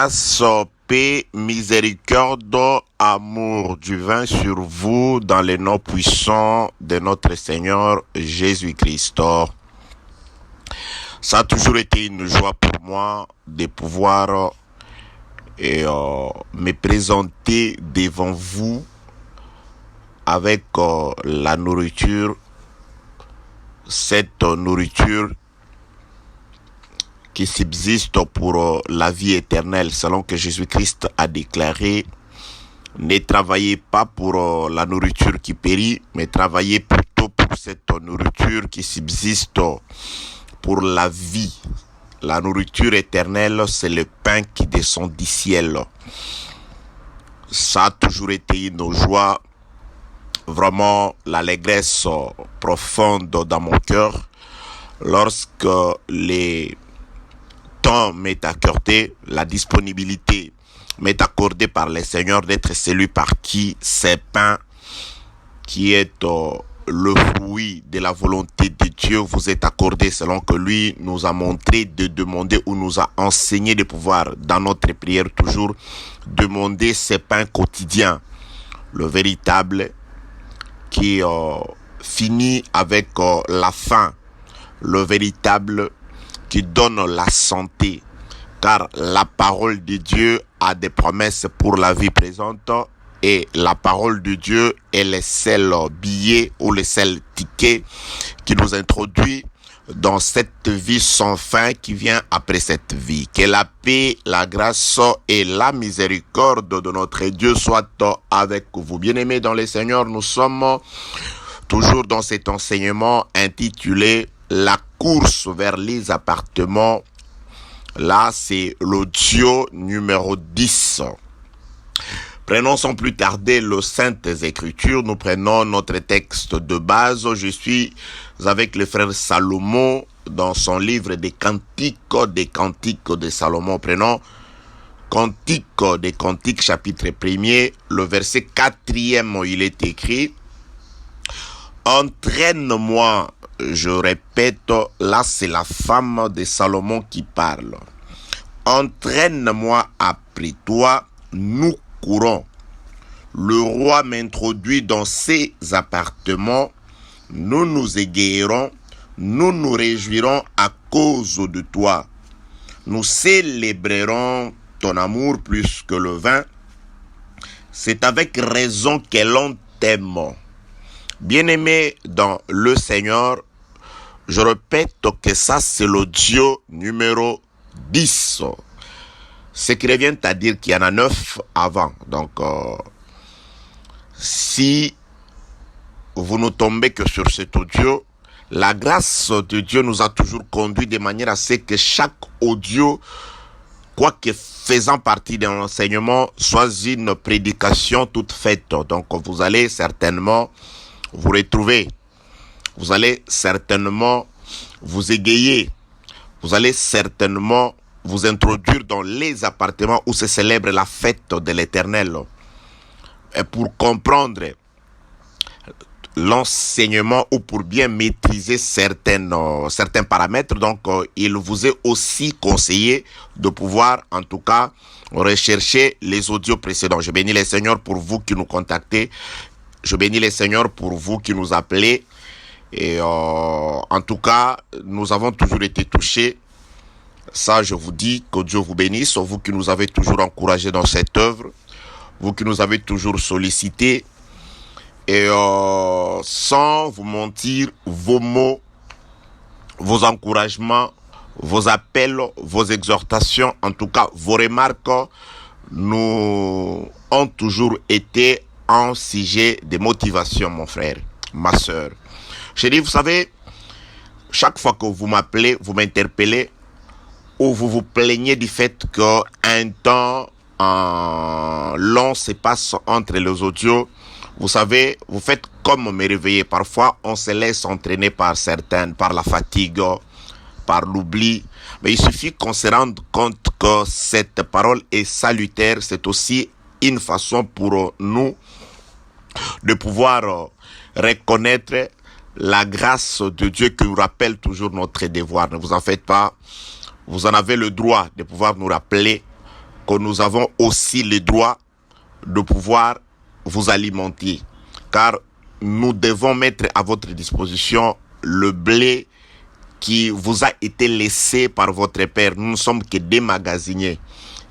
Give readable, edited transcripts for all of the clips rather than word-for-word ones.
Grâce, paix, miséricorde, amour divin sur vous dans les noms puissants de notre Seigneur Jésus-Christ. Ça a toujours été une joie pour moi de pouvoir me présenter devant vous avec la nourriture, cette nourriture qui subsiste pour la vie éternelle, selon que Jésus-Christ a déclaré: ne travaillez pas pour la nourriture qui périt, mais travaillez plutôt pour cette nourriture qui subsiste pour la vie. La nourriture éternelle, c'est le pain qui descend du ciel. Ça a toujours été une joie, vraiment l'allégresse profonde dans mon cœur lorsque les temps m'est accordé, la disponibilité m'est accordée par le Seigneur d'être celui par qui ces pains, qui est le fruit de la volonté de Dieu, vous est accordé, selon que lui nous a montré de demander ou nous a enseigné de pouvoir, dans notre prière, toujours demander ces pains quotidiens, le véritable qui finit avec la faim, le véritable qui donne la santé, car la parole de Dieu a des promesses pour la vie présente et la parole de Dieu est le seul billet ou le seul ticket qui nous introduit dans cette vie sans fin qui vient après cette vie. Que la paix, la grâce et la miséricorde de notre Dieu soient avec vous. Bien-aimés dans le Seigneur, nous sommes toujours dans cet enseignement intitulé la course vers les appartements. Là, c'est l'audio numéro 10. Prenons sans plus tarder le Saintes Écritures. Nous prenons notre texte de base. Je suis avec le frère Salomon dans son livre des Cantiques de Salomon. Prenons Cantiques des Cantiques, chapitre 1er, le verset 4e. Il est écrit: entraîne-moi. Je répète, là c'est la femme de Salomon qui parle. Entraîne-moi après toi, nous courons. Le roi m'introduit dans ses appartements. Nous nous égayerons, nous nous réjouirons à cause de toi. Nous célébrerons ton amour plus que le vin. C'est avec raison que l'on t'aime. Bien-aimé dans le Seigneur, je répète que ça c'est l'audio numéro 10. Ce qui revient à dire qu'il y en a 9 avant. Donc, si vous ne tombez que sur cet audio, la grâce de Dieu nous a toujours conduit de manière à ce que chaque audio, quoique faisant partie d'un enseignement, soit une prédication toute faite. Donc, vous allez certainement vous retrouver. Vous allez certainement vous égayer. Vous allez certainement vous introduire dans les appartements où se célèbre la fête de l'Éternel. Et pour comprendre l'enseignement ou pour bien maîtriser certains paramètres, donc il vous est aussi conseillé de pouvoir en tout cas rechercher les audios précédents. Je bénis les Seigneurs pour vous qui nous contactez. Je bénis les Seigneurs pour vous qui nous appelez. Et en tout cas, nous avons toujours été touchés. Ça, je vous dis que Dieu vous bénisse. Vous qui nous avez toujours encouragés dans cette œuvre. Vous qui nous avez toujours sollicités. Et sans vous mentir, vos mots, vos encouragements, vos appels, vos exhortations, en tout cas vos remarques, nous ont toujours été un sujet de motivation, mon frère, ma soeur. Chérie, vous savez, chaque fois que vous m'appelez, vous m'interpellez, ou vous vous plaignez du fait qu'un temps long se passe entre les audios, vous savez, vous faites comme me réveiller. Parfois, on se laisse entraîner par certaines, par la fatigue, par l'oubli. Mais il suffit qu'on se rende compte que cette parole est salutaire. C'est aussi une façon pour nous de pouvoir reconnaître la grâce de Dieu qui nous rappelle toujours notre devoir. Ne vous en faites pas. Vous en avez le droit de pouvoir nous rappeler que nous avons aussi le droit de pouvoir vous alimenter. Car nous devons mettre à votre disposition le blé qui vous a été laissé par votre Père. Nous ne sommes que des magasiniers.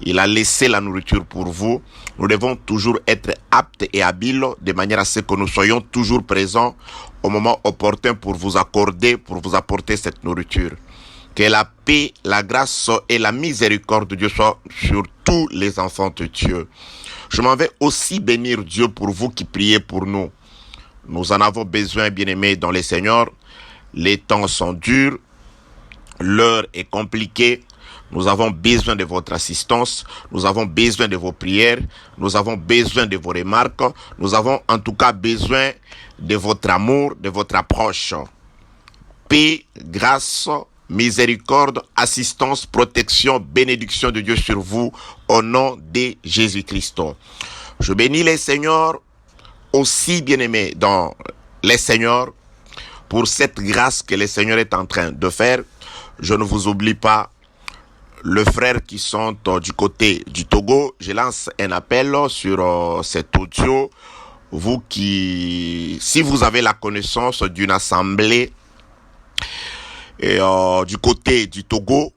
Il a laissé la nourriture pour vous. Nous devons toujours être aptes et habiles de manière à ce que nous soyons toujours présents au moment opportun pour vous accorder, pour vous apporter cette nourriture. Que la paix, la grâce et la miséricorde de Dieu soient sur tous les enfants de Dieu. Je m'en vais aussi bénir Dieu pour vous qui priez pour nous. Nous en avons besoin, bien-aimés dans les Seigneurs. Les temps sont durs, l'heure est compliquée. Nous avons besoin de votre assistance, nous avons besoin de vos prières, nous avons besoin de vos remarques, nous avons en tout cas besoin de votre amour, de votre approche. Paix, grâce, miséricorde, assistance, protection, bénédiction de Dieu sur vous au nom de Jésus-Christ. Je bénis les Seigneurs, aussi bien-aimés dans les Seigneurs, pour cette grâce que le Seigneur est en train de faire. Je ne vous oublie pas, les frères qui sont du côté du Togo. Je lance un appel sur cet audio. Vous qui, si vous avez la connaissance d'une assemblée du côté du Togo,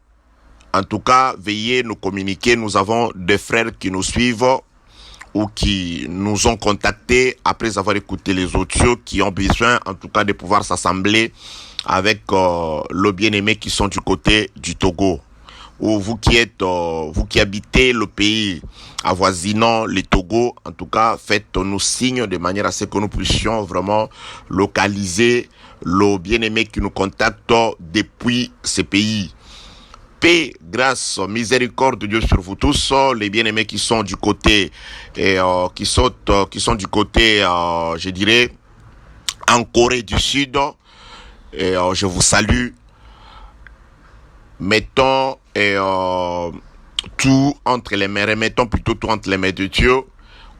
en tout cas, veuillez nous communiquer. Nous avons des frères qui nous suivent ou qui nous ont contactés après avoir écouté les audios, qui ont besoin en tout cas de pouvoir s'assembler avec le bien-aimé qui sont du côté du Togo. Ou vous qui êtes, vous qui habitez le pays avoisinant le Togo, en tout cas, faites-nous signe de manière à ce que nous puissions vraiment localiser le bien-aimé qui nous contacte depuis ce pays. Paix, grâce, miséricorde de Dieu sur vous tous, les bien-aimés qui sont du côté, qui sont du côté, je dirais, en Corée du Sud, et je vous salue. Mettons tout entre les mains, remettons plutôt tout entre les mains de Dieu.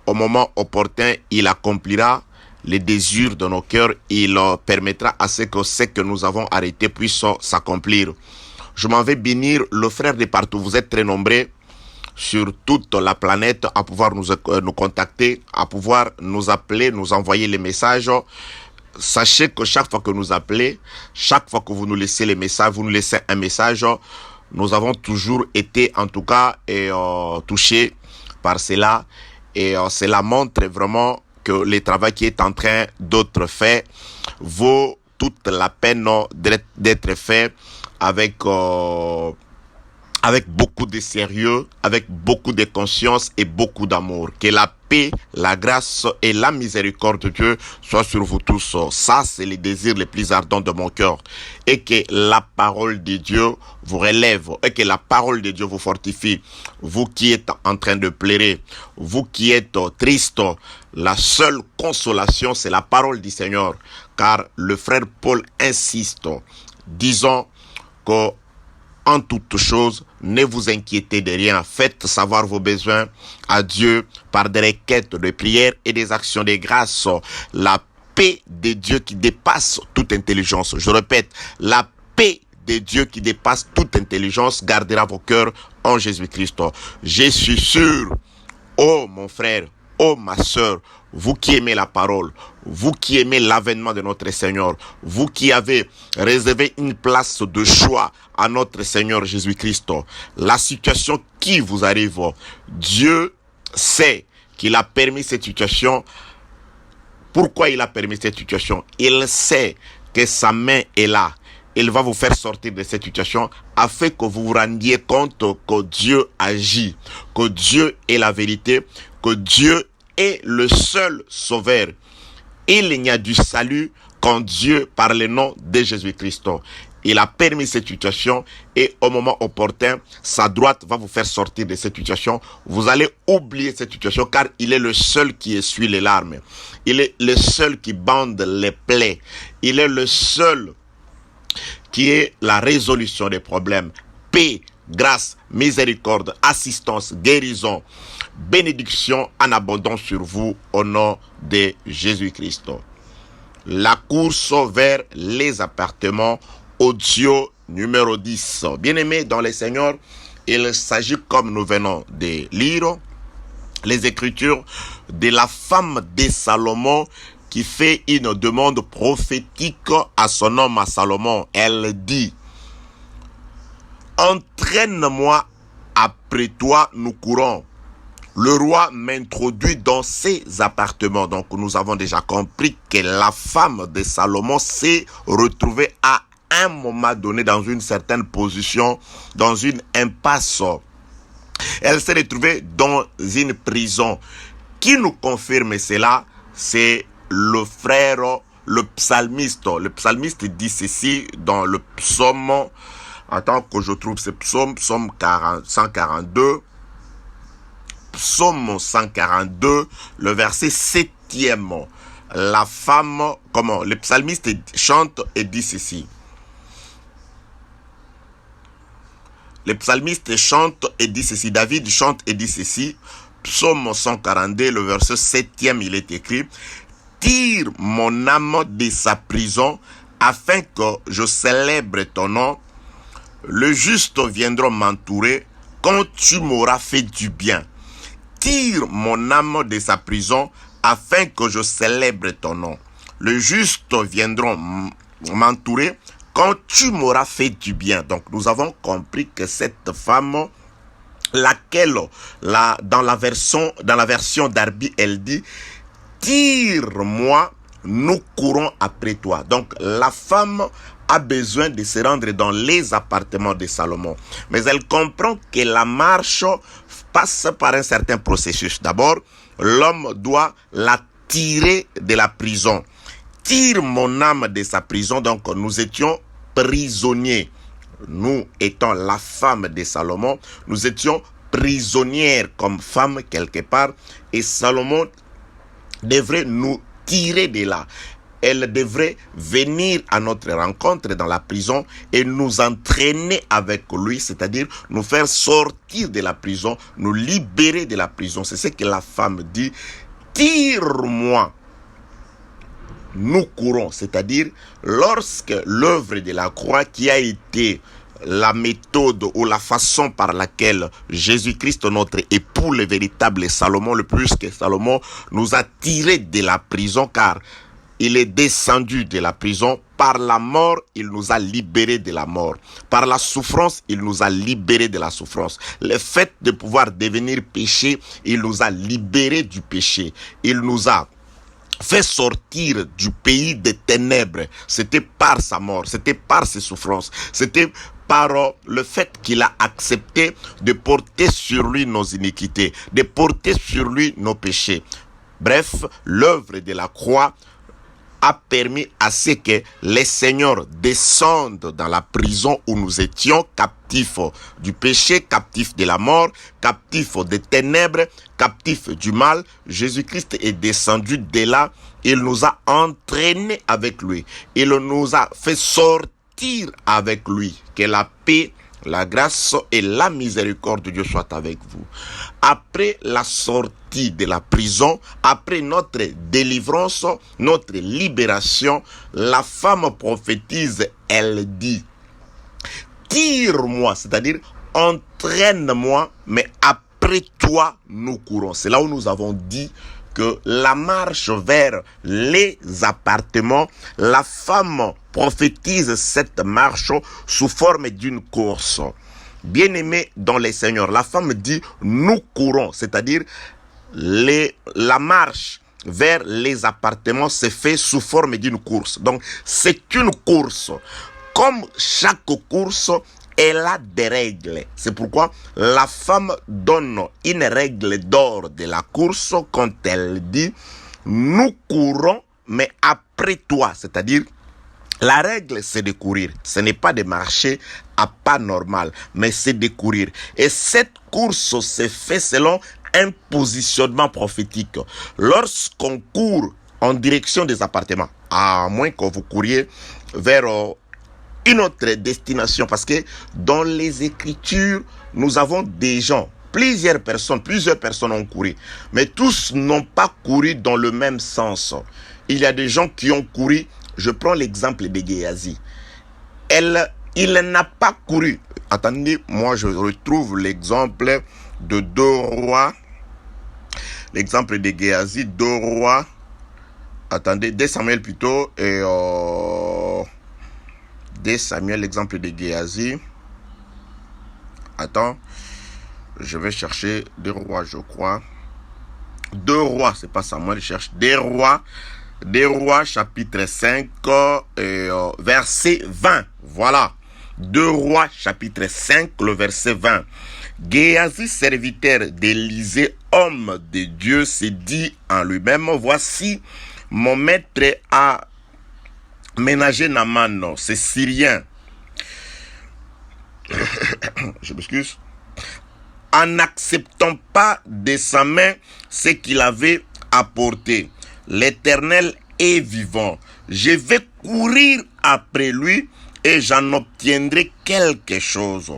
Au moment opportun, il accomplira les désirs de nos cœurs. Il permettra à ce que nous avons arrêté puisse s'accomplir. Je m'en vais bénir le frère de partout. Vous êtes très nombreux sur toute la planète à pouvoir nous contacter, à pouvoir nous appeler, nous envoyer les messages. Sachez que chaque fois que nous appelez, chaque fois que vous nous laissez les messages, vous nous laissez un message, nous avons toujours été en tout cas touchés par cela. Et cela montre vraiment que le travail qui est en train d'être fait vaut toute la peine d'être fait avec beaucoup de sérieux, avec beaucoup de conscience et beaucoup d'amour. Que la paix, la grâce et la miséricorde de Dieu soient sur vous tous. Ça, c'est le désir le plus ardent de mon cœur. Et que la parole de Dieu vous relève. Et que la parole de Dieu vous fortifie. Vous qui êtes en train de pleurer, vous qui êtes triste, la seule consolation, c'est la parole du Seigneur. Car le frère Paul insiste, disons que en toutes choses, ne vous inquiétez de rien. Faites savoir vos besoins à Dieu par des requêtes de prière et des actions de grâce. La paix de Dieu qui dépasse toute intelligence. Je répète, la paix de Dieu qui dépasse toute intelligence gardera vos cœurs en Jésus-Christ. Je suis sûr, oh mon frère, oh ma sœur, vous qui aimez la parole, vous qui aimez l'avènement de notre Seigneur, vous qui avez réservé une place de choix à notre Seigneur Jésus-Christ, la situation qui vous arrive, Dieu sait qu'il a permis cette situation. Pourquoi il a permis cette situation? Il sait que sa main est là. Il va vous faire sortir de cette situation afin que vous vous rendiez compte que Dieu agit, que Dieu est la vérité, que Dieu est le seul sauveur. Il n'y a du salut qu'en Dieu par le nom de Jésus-Christ. Il a permis cette situation et au moment opportun, sa droite va vous faire sortir de cette situation. Vous allez oublier cette situation car il est le seul qui essuie les larmes. Il est le seul qui bande les plaies. Il est le seul qui est la résolution des problèmes. Paix, grâce, miséricorde, assistance, guérison, bénédiction en abondance sur vous au nom de Jésus-Christ. La course vers les appartements, audio numéro 10. Bien-aimés dans les Seigneurs, il s'agit, comme nous venons de lire, les Écritures de la femme de Salomon qui fait une demande prophétique à son homme, à Salomon. Elle dit: entraîne-moi après toi, nous courons. Le roi m'introduit dans ses appartements. Donc nous avons déjà compris que la femme de Salomon s'est retrouvée à un moment donné dans une certaine position, dans une impasse. Elle s'est retrouvée dans une prison. Qui nous confirme cela? C'est le frère, le psalmiste. Le psalmiste dit ceci dans le psaume, attends que je trouve ce psaume 142. Psaume 142, le verset 7e. La femme, comment? Le psalmiste chante et dit ceci. Le psalmiste chante et dit ceci. David chante et dit ceci. Psaume 142, le verset 7e, il est écrit: tire mon âme de sa prison, afin que je célèbre ton nom. Le juste viendra m'entourer quand tu m'auras fait du bien. Tire mon âme de sa prison, afin que je célèbre ton nom. Le juste viendra m'entourer quand tu m'auras fait du bien. Donc nous avons compris que cette femme, laquelle dans la version d'Arbi, elle dit: tire-moi, nous courons après toi. Donc la femme a besoin de se rendre dans les appartements de Salomon, mais elle comprend que la marche passe par un certain processus. D'abord, l'homme doit la tirer de la prison. Tire mon âme de sa prison. Donc nous étions prisonniers. Nous étant la femme de Salomon, nous étions prisonnières comme femme quelque part, et Salomon devrait nous tirer de là. Elle devrait venir à notre rencontre dans la prison et nous entraîner avec lui, c'est-à-dire nous faire sortir de la prison, nous libérer de la prison. C'est ce que la femme dit: tire-moi, nous courons. C'est-à-dire, lorsque l'œuvre de la croix, qui a été la méthode ou la façon par laquelle Jésus-Christ, notre époux, le véritable Salomon, le plus que Salomon, nous a tirés de la prison, car il est descendu de la prison. Par la mort, il nous a libérés de la mort. Par la souffrance, il nous a libérés de la souffrance. Le fait de pouvoir devenir péché, il nous a libérés du péché. Il nous a fait sortir du pays des ténèbres. C'était par sa mort, c'était par ses souffrances, c'était par le fait qu'il a accepté de porter sur lui nos iniquités, de porter sur lui nos péchés. Bref, l'œuvre de la croix a permis à ce que les seigneurs descendent dans la prison où nous étions, captifs du péché, captifs de la mort, captifs des ténèbres, captifs du mal. Jésus-Christ est descendu de là, il nous a entraînés avec lui, il nous a fait sortir avec lui. Que la paix, la grâce et la miséricorde de Dieu soient avec vous. Après la sortie de la prison, après notre délivrance, notre libération, la femme prophétise, elle dit: tire-moi, c'est-à-dire entraîne-moi, mais après toi, nous courons. C'est là où nous avons dit que la marche vers les appartements, la femme prophétise cette marche sous forme d'une course. Bien-aimés dans les seigneurs, la femme dit: nous courons, c'est-à-dire la marche vers les appartements se fait sous forme d'une course. Donc c'est une course. Comme chaque course, elle a des règles. C'est pourquoi la femme donne une règle d'or de la course quand elle dit: nous courons, mais après toi. C'est-à-dire, la règle, c'est de courir. Ce n'est pas de marcher à pas normal, mais c'est de courir. Et cette course se fait selon un positionnement prophétique. Lorsqu'on court en direction des appartements, à moins que vous couriez vers une autre destination, parce que dans les Écritures, nous avons des gens, plusieurs personnes ont couru, mais tous n'ont pas couru dans le même sens. Il y a des gens qui ont couru. Je prends l'exemple de Géasi. Elle Il n'a pas couru. Attendez, moi je retrouve l'exemple de 2 rois. L'exemple de Géasi, 2 rois. Attendez, 2 Samuel plutôt. Et 2 Samuel, l'exemple de Géasi. Attends, je vais chercher 2 rois, je crois. 2 rois, c'est pas Samuel, je cherche 2 rois. 2 rois, chapitre 5, verset 20. Voilà. 2 rois, chapitre 5, le verset 20. Géasi, serviteur d'Élisée, homme de Dieu, s'est dit en lui-même, voici, mon maître a ménagé Naaman, c'est Syrien. Je m'excuse. En n'acceptant pas de sa main ce qu'il avait apporté. L'Éternel est vivant. Je vais courir après lui et j'en obtiendrai quelque chose.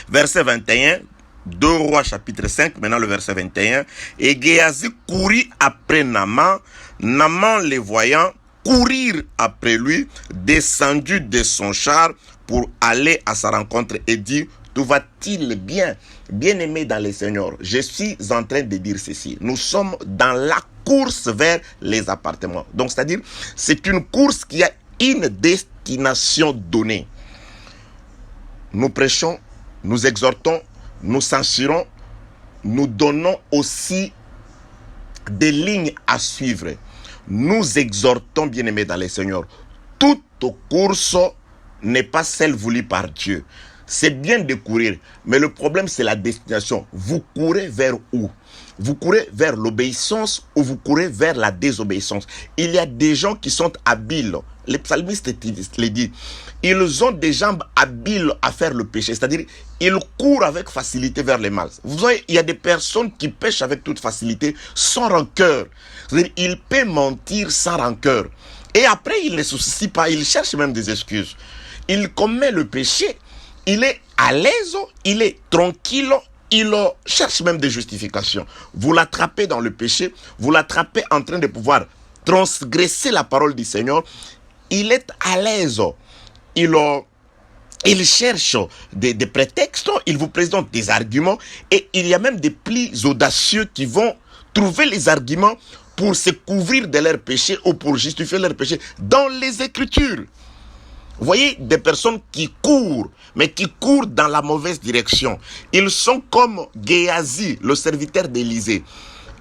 Verset 21, 2 Rois chapitre 5, maintenant le verset 21. Et Géasi courut après Naaman. Naaman les voyant courir après lui, descendu de son char pour aller à sa rencontre et dit, tout va-t-il bien? Bien-aimé dans le Seigneur, je suis en train de dire ceci. Nous sommes dans la course vers les appartements. Donc, c'est-à-dire, c'est une course qui a une destination donnée. Nous prêchons, nous exhortons, nous censurons, nous donnons aussi des lignes à suivre. Nous exhortons, bien-aimés dans le Seigneur, toute course n'est pas celle voulue par Dieu. C'est bien de courir, mais le problème c'est la destination. Vous courez vers où? Vous courez vers l'obéissance ou vous courez vers la désobéissance? Il y a des gens qui sont habiles. Les psalmistes le disent. Ils ont des jambes habiles à faire le péché. C'est-à-dire, ils courent avec facilité vers le mal. Vous voyez, il y a des personnes qui pêchent avec toute facilité, sans rancœur. C'est-à-dire, ils peuvent mentir sans rancœur. Et après, ils ne se soucient pas. Ils cherchent même des excuses. Ils commettent le péché. Il est à l'aise, il est tranquille, il cherche même des justifications. Vous l'attrapez dans le péché, vous l'attrapez en train de pouvoir transgresser la parole du Seigneur. Il est à l'aise, il cherche des prétextes, il vous présente des arguments et il y a même des plis audacieux qui vont trouver les arguments pour se couvrir de leurs péchés ou pour justifier leurs péchés dans les Écritures. Vous voyez des personnes qui courent, mais qui courent dans la mauvaise direction. Ils sont comme Géasi, le serviteur d'Élisée.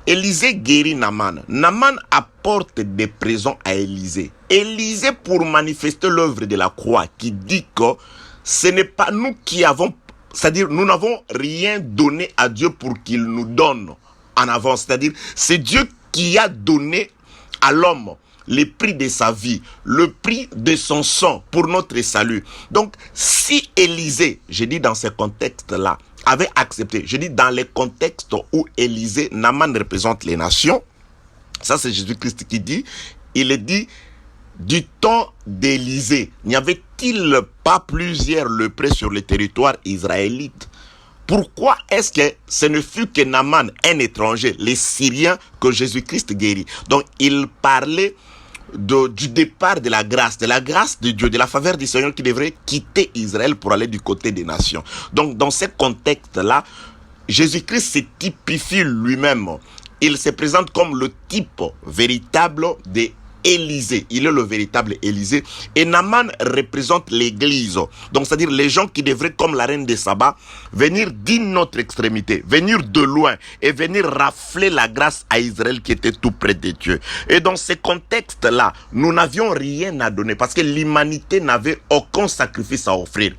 Élisée guérit Naaman. Naaman apporte des présents à Élisée. Élisée, pour manifester l'œuvre de la croix, qui dit que ce n'est pas nous qui avons, c'est-à-dire nous n'avons rien donné à Dieu pour qu'il nous donne en avance. C'est-à-dire c'est Dieu qui a donné à l'homme le prix de sa vie, le prix de son sang pour notre salut. Donc, si Élisée, je dis dans ce contexte-là, avait accepté, je dis dans les contextes où Élisée, Naaman représente les nations, ça c'est Jésus-Christ qui dit, il est dit, du temps d'Élisée, n'y avait-il pas plusieurs lépreux sur le territoire israélite? Pourquoi est-ce que ce ne fut que Naaman, un étranger, les Syriens, que Jésus-Christ guérit? Donc, il parlait du départ de la grâce de Dieu, de la faveur du Seigneur qui devrait quitter Israël pour aller du côté des nations. Donc, dans ce contexte-là, Jésus-Christ se typifie lui-même. Il se présente comme le type véritable de Élisée. Il est le véritable Élisée. Et Naaman représente l'église. Donc, c'est-à-dire les gens qui devraient, comme la reine de Saba, venir d'une autre extrémité, venir de loin et venir rafler la grâce à Israël qui était tout près de Dieu. Et dans ce contexte-là, nous n'avions rien à donner parce que l'humanité n'avait aucun sacrifice à offrir.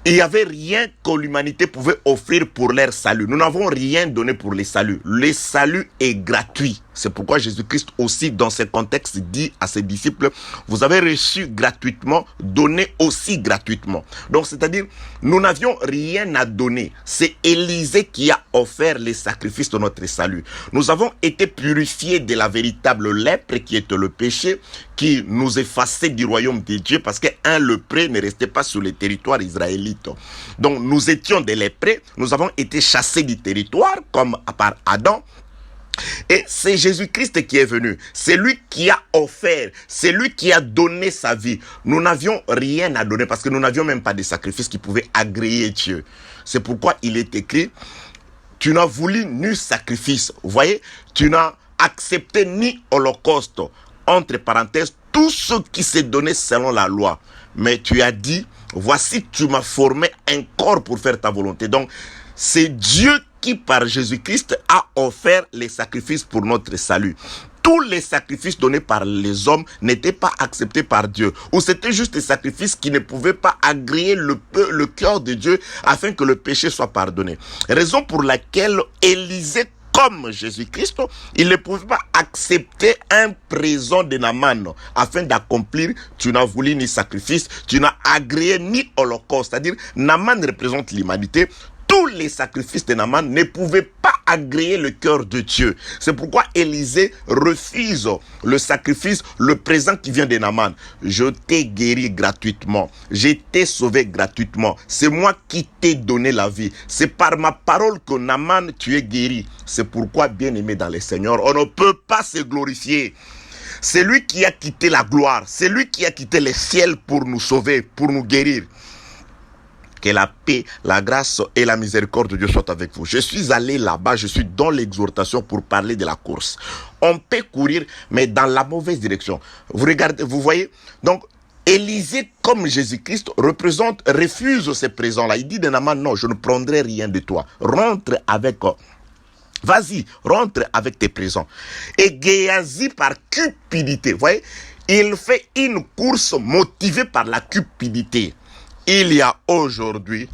Il n'y avait rien que l'humanité pouvait offrir pour leur salut. Nous n'avons rien donné pour les saluts. Le salut est gratuit. C'est pourquoi Jésus-Christ aussi, dans ce contexte, dit à ses disciples, vous avez reçu gratuitement, donnez aussi gratuitement. Donc, c'est-à-dire, nous n'avions rien à donner. C'est Élisée qui a offert les sacrifices de notre salut. Nous avons été purifiés de la véritable lèpre qui était le péché, qui nous effaçait du royaume de Dieu parce qu'un lépreux ne restait pas sur le territoire israélite. Donc, nous étions des lépreux, nous avons été chassés du territoire comme par Adam. Et c'est Jésus-Christ qui est venu. C'est lui qui a offert. C'est lui qui a donné sa vie. Nous n'avions rien à donner parce que nous n'avions même pas de sacrifice qui pouvait agréer Dieu. C'est pourquoi il est écrit, tu n'as voulu ni sacrifice. Vous voyez, tu n'as accepté ni holocauste. Entre parenthèses, tout ce qui s'est donné selon la loi. Mais tu as dit, voici, tu m'as formé un corps pour faire ta volonté. Donc, c'est Dieu qui, par Jésus-Christ, a offert les sacrifices pour notre salut. Tous les sacrifices donnés par les hommes n'étaient pas acceptés par Dieu. Ou c'était juste des sacrifices qui ne pouvaient pas agréer le cœur de Dieu afin que le péché soit pardonné. Raison pour laquelle Élisée, comme Jésus-Christ, il ne pouvait pas accepter un présent de Naaman afin d'accomplir, tu n'as voulu ni sacrifice, tu n'as agréé ni holocauste. C'est-à-dire, Naaman représente l'humanité. Tous les sacrifices de Naaman ne pouvaient pas agréer le cœur de Dieu. C'est pourquoi Élisée refuse le sacrifice, le présent qui vient de Naaman. Je t'ai guéri gratuitement. J'ai été sauvé gratuitement. C'est moi qui t'ai donné la vie. C'est par ma parole que Naaman, tu es guéri. C'est pourquoi, bien-aimé dans le Seigneur, on ne peut pas se glorifier. C'est lui qui a quitté la gloire. C'est lui qui a quitté le ciel pour nous sauver, pour nous guérir. Que la paix, la grâce et la miséricorde de Dieu soient avec vous. Je suis allé là-bas, je suis dans l'exhortation pour parler de la course. On peut courir, mais dans la mauvaise direction. Vous regardez, vous voyez? Donc, Élisée, comme Jésus-Christ, refuse ces présents-là. Il dit de Naaman, non, je ne prendrai rien de toi. Rentre avec... Vas-y, rentre avec tes présents. Et Géasi, par cupidité, vous voyez? Il fait une course motivée par la cupidité. Il y a aujourd'hui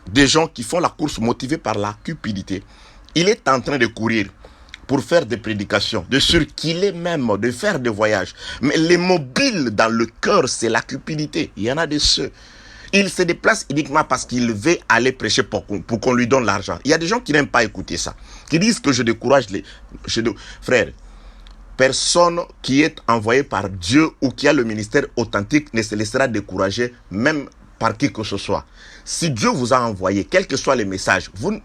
des gens qui font la course motivés par la cupidité. Il est en train de courir pour faire des prédications, de circuler même, de faire des voyages. Mais les mobiles dans le cœur, c'est la cupidité. Il y en a de ceux. Il se déplace uniquement parce qu'il veut aller prêcher pour qu'on lui donne l'argent. Il y a des gens qui n'aiment pas écouter ça, qui disent que je décourage les... Frère, personne qui est envoyé par Dieu ou qui a le ministère authentique ne se laissera décourager, même par qui que ce soit. Si Dieu vous a envoyé, quels que soient les messages, vous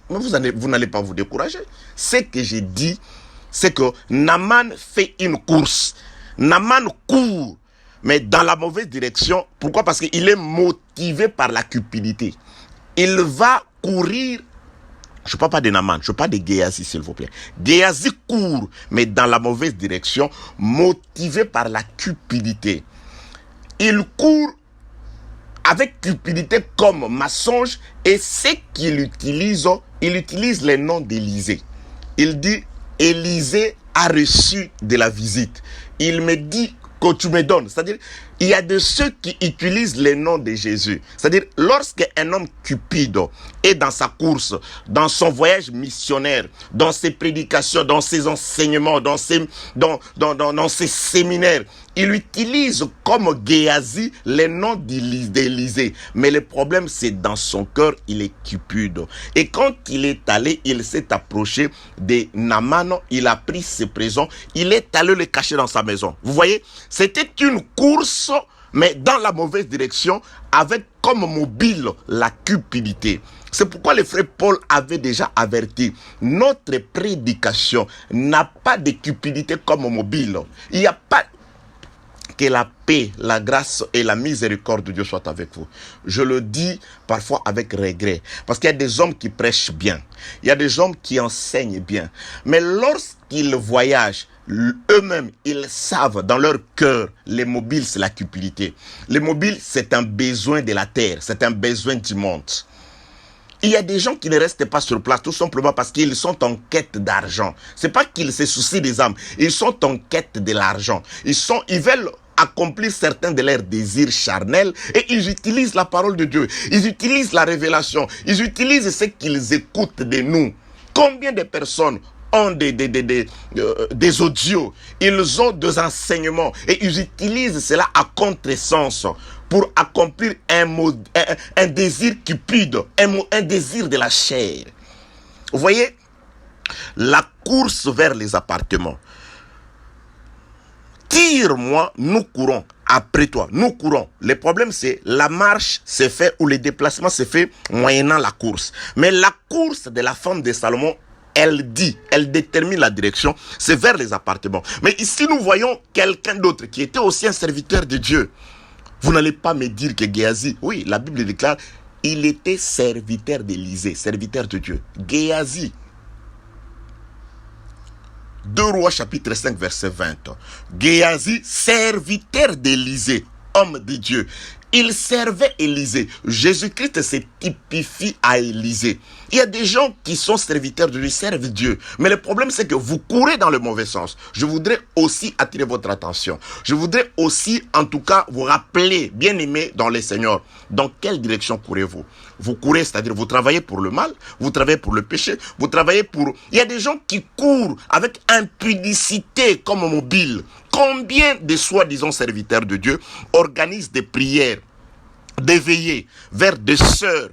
n'allez pas vous décourager. Ce que j'ai dit, c'est que Naaman fait une course. Naaman court, mais dans la mauvaise direction. Pourquoi? Parce qu'il est motivé par la cupidité. Il va courir. Je ne parle pas de Naaman, je parle de Géasi, s'il vous plaît. Géasi court, mais dans la mauvaise direction, motivé par la cupidité. Il court avec cupidité comme mensonge, et ce qu'il utilise, il utilise les noms d'Élisée. Il dit, Élisée a reçu de la visite. Il me dit que tu me donnes. C'est-à-dire, il y a de ceux qui utilisent les noms de Jésus. C'est-à-dire, lorsqu'un homme cupide est dans sa course, dans son voyage missionnaire, dans ses prédications, dans ses enseignements, dans ses séminaires, il utilise comme Géasi les noms d'Élisée. Mais le problème, c'est dans son cœur, il est cupide. Et quand il est allé, il s'est approché de Naaman, il a pris ses présents, il est allé les cacher dans sa maison. Vous voyez, c'était une course, mais dans la mauvaise direction, avec comme mobile la cupidité. C'est pourquoi le frère Paul avait déjà averti, notre prédication n'a pas de cupidité comme mobile. Il n'y a pas... Que la paix, la grâce et la miséricorde de Dieu soient avec vous. Je le dis parfois avec regret. Parce qu'il y a des hommes qui prêchent bien. Il y a des hommes qui enseignent bien. Mais lorsqu'ils voyagent, eux-mêmes, ils savent dans leur cœur, les mobiles, c'est la cupidité. Les mobiles, c'est un besoin de la terre. C'est un besoin du monde. Il y a des gens qui ne restent pas sur place tout simplement parce qu'ils sont en quête d'argent. C'est pas qu'ils se soucient des âmes. Ils sont en quête de l'argent. Ils veulent accomplir certains de leurs désirs charnels et ils utilisent la parole de Dieu. Ils utilisent la révélation. Ils utilisent ce qu'ils écoutent de nous. Combien de personnes ont des audios, ils ont des enseignements et ils utilisent cela à contresens pour accomplir un désir cupide, un désir de la chair. Vous voyez, la course vers les appartements. Tire-moi, nous courons après toi, nous courons. Le problème, c'est la marche se fait ou le déplacement se fait moyennant la course. Mais la course de la femme de Salomon elle dit, elle détermine la direction, c'est vers les appartements. Mais ici, nous voyons quelqu'un d'autre qui était aussi un serviteur de Dieu. Vous n'allez pas me dire que Géasi, oui, la Bible déclare, il était serviteur d'Élysée, serviteur de Dieu. Géasi. 2 Rois chapitre 5 verset 20. Géasi, serviteur d'Élysée, homme de Dieu. Il servait Élysée. Jésus-Christ se typifie à Élysée. Il y a des gens qui sont serviteurs de Dieu, servent Dieu. Mais le problème, c'est que vous courez dans le mauvais sens. Je voudrais aussi attirer votre attention. Je voudrais aussi, en tout cas, vous rappeler, bien aimés dans les Seigneurs, dans quelle direction courez-vous? Vous courez, c'est-à-dire vous travaillez pour le mal, vous travaillez pour le péché, vous travaillez pour... Il y a des gens qui courent avec impudicité comme mobile. Combien de soi-disant serviteurs de Dieu organisent des prières, des veillées vers des sœurs?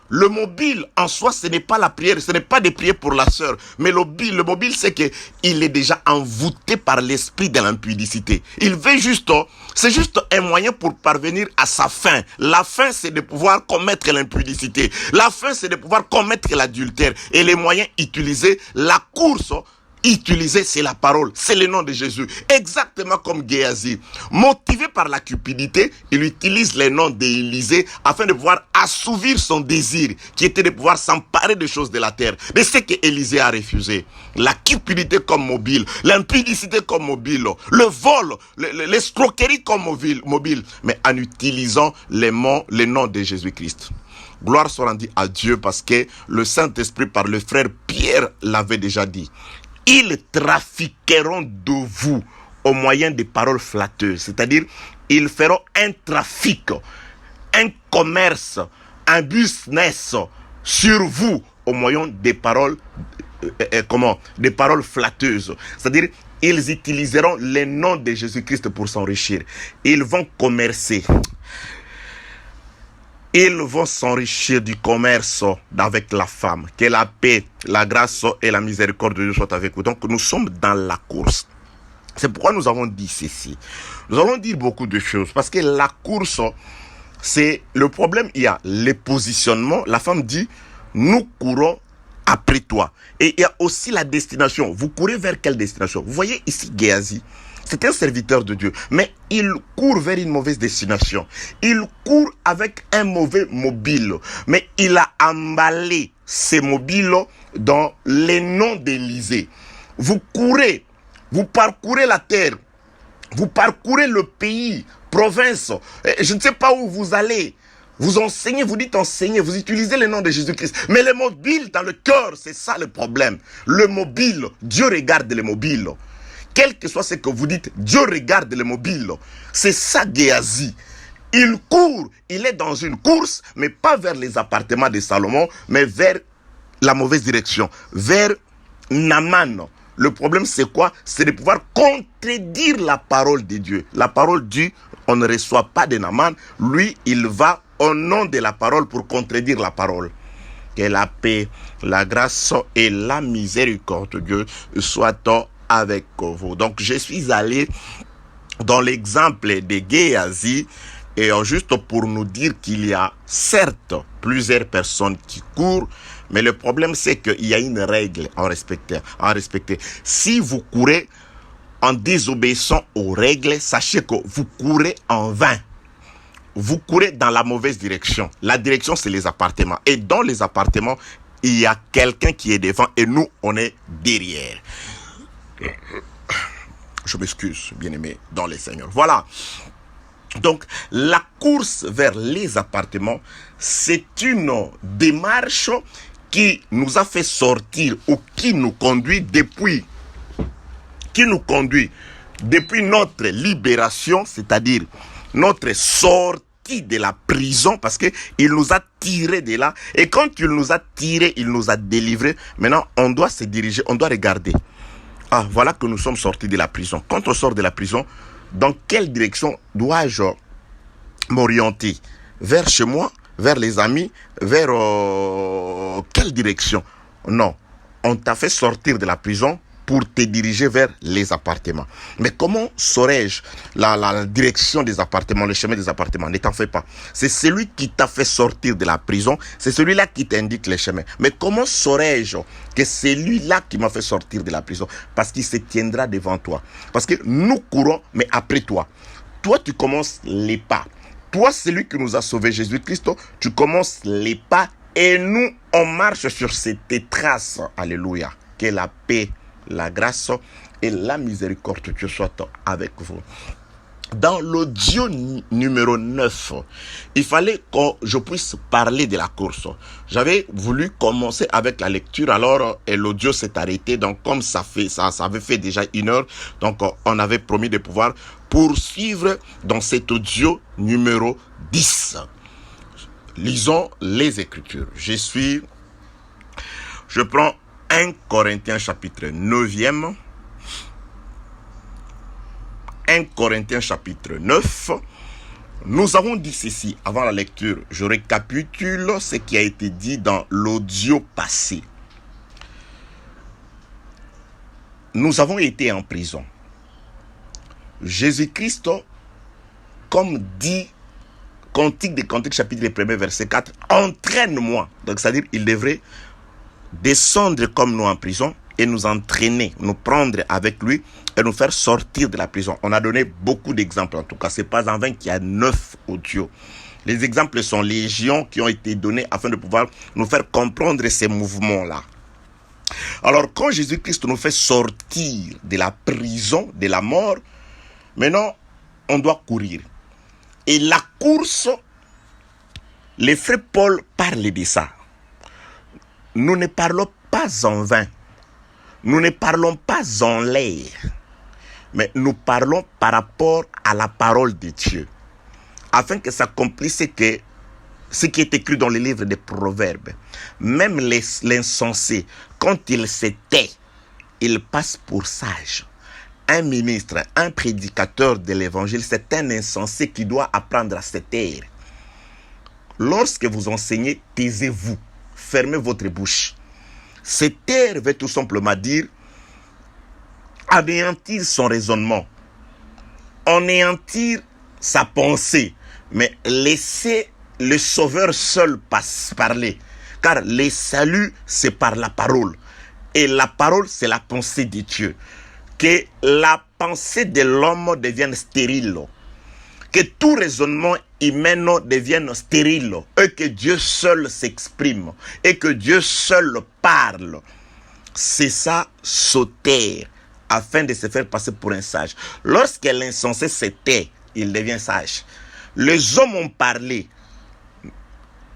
Le mobile en soi, ce n'est pas la prière, ce n'est pas des prières pour la sœur, mais le mobile, c'est que il est déjà envoûté par l'esprit de l'impudicité. Il veut juste, c'est juste un moyen pour parvenir à sa fin. La fin, c'est de pouvoir commettre l'impudicité. La fin, c'est de pouvoir commettre l'adultère. Et les moyens utilisés, la course, utilisé, c'est la parole, c'est le nom de Jésus. Exactement comme Géasi. Motivé par la cupidité, il utilise le nom d'Élysée afin de pouvoir assouvir son désir, qui était de pouvoir s'emparer des choses de la terre. Mais c'est que Élysée a refusé. La cupidité comme mobile, l'impudicité comme mobile, le vol, l'escroquerie comme mobile, mais en utilisant les noms de Jésus-Christ. Gloire soit rendue à Dieu parce que le Saint-Esprit par le frère Pierre l'avait déjà dit. Ils trafiqueront de vous au moyen des paroles flatteuses. C'est-à-dire, ils feront un trafic, un commerce, un business sur vous au moyen des paroles, des paroles flatteuses. C'est-à-dire, ils utiliseront les noms de Jésus-Christ pour s'enrichir. Ils vont commercer. Ils vont s'enrichir du commerce avec la femme. Que la paix, la grâce et la miséricorde de Dieu soient avec vous. Donc nous sommes dans la course. C'est pourquoi nous avons dit ceci. Nous allons dire beaucoup de choses. Parce que la course, c'est le problème. Il y a les positionnements. La femme dit, nous courons après toi. Et il y a aussi la destination. Vous courez vers quelle destination? Vous voyez ici Géasi. C'est un serviteur de Dieu, mais il court vers une mauvaise destination. Il court avec un mauvais mobile, mais il a emballé ces mobiles dans les noms d'Élysée. Vous courez, vous parcourez la terre, vous parcourez le pays, province, je ne sais pas où vous allez. Vous enseignez, vous dites enseigner, vous utilisez le nom de Jésus-Christ. Mais le mobile dans le cœur, c'est ça le problème. Le mobile, Dieu regarde le mobile. Quel que soit ce que vous dites, Dieu regarde le mobile. C'est ça Géasi. Il court, il est dans une course, mais pas vers les appartements de Salomon, mais vers la mauvaise direction, vers Naaman. Le problème c'est quoi? C'est de pouvoir contredire la parole de Dieu. La parole dit, on ne reçoit pas de Naaman. Lui, il va au nom de la parole pour contredire la parole. Que la paix, la grâce et la miséricorde de Dieu soient avec vous. Donc je suis allé dans l'exemple de Géasi et juste pour nous dire qu'il y a certes plusieurs personnes qui courent, mais le problème c'est qu'il y a une règle à respecter. Si vous courez en désobéissant aux règles, sachez que vous courez en vain. Vous courez dans la mauvaise direction. La direction c'est les appartements et dans les appartements il y a quelqu'un qui est devant et nous on est derrière. Je m'excuse, bien-aimé dans les Seigneurs. Voilà. Donc, la course vers les appartements, c'est une démarche qui nous a fait sortir ou qui nous conduit depuis notre libération, c'est-à-dire notre sortie de la prison, parce que il nous a tirés de là. Et quand il nous a tirés, il nous a délivrés. Maintenant, on doit se diriger, on doit regarder. Ah, voilà que nous sommes sortis de la prison. Quand on sort de la prison, dans quelle direction dois-je m'orienter? Vers chez moi? Vers les amis? Vers quelle direction? Non. On t'a fait sortir de la prison pour te diriger vers les appartements. Mais comment saurais-je la direction des appartements, le chemin des appartements? Ne t'en fais pas. C'est celui qui t'a fait sortir de la prison, c'est celui-là qui t'indique les chemins. Mais comment saurais-je que c'est lui-là qui m'a fait sortir de la prison? Parce qu'il se tiendra devant toi. Parce que nous courons, mais après toi. Toi, tu commences les pas. Toi, celui qui nous a sauvés, Jésus-Christ, tu commences les pas et nous, on marche sur cette trace. Alléluia. Que la paix, la grâce et la miséricorde de Dieu soient avec vous. Dans l'audio numéro 9, il fallait que je puisse parler de la course. J'avais voulu commencer avec la lecture, alors l'audio s'est arrêté. Donc comme ça avait fait déjà 1 heure, donc on avait promis de pouvoir poursuivre dans cet audio numéro 10. Lisons les Écritures. Je prends 1 Corinthiens chapitre 9e. 1 Corinthiens chapitre 9. Nous avons dit ceci avant la lecture. Je récapitule ce qui a été dit dans l'audio passé. Nous avons été en prison. Jésus-Christ, comme dit Cantique des Cantiques chapitre 1 verset 4, entraîne-moi. Donc c'est-à-dire il devrait descendre comme nous en prison et nous entraîner, nous prendre avec lui et nous faire sortir de la prison. On a donné beaucoup d'exemples, en tout cas, c'est pas en vain qu'il y a 9 audios. Les exemples sont légion qui ont été donnés afin de pouvoir nous faire comprendre ces mouvements-là. Alors, quand Jésus-Christ nous fait sortir de la prison, de la mort, maintenant, on doit courir. Et la course, les frères Paul parlent de ça. Nous ne parlons pas en vain. Nous ne parlons pas en l'air, mais nous parlons par rapport à la parole de Dieu, afin que s'accomplisse ce qui est écrit dans le livre des Proverbes. Même l'insensé, quand il se tait, il passe pour sage. Un ministre, un prédicateur de l'évangile, c'est un insensé qui doit apprendre à se taire. Lorsque vous enseignez, taisez-vous, fermez votre bouche. Se taire veut tout simplement dire anéantir son raisonnement, anéantir sa pensée, mais laisser le Sauveur seul parler. Car le salut, c'est par la parole. Et la parole, c'est la pensée de Dieu. Que la pensée de l'homme devienne stérile. Que tout raisonnement humain devienne stérile et que Dieu seul s'exprime et que Dieu seul parle. C'est ça, sauter, afin de se faire passer pour un sage. Lorsque l'insensé se tait, il devient sage. Les hommes ont parlé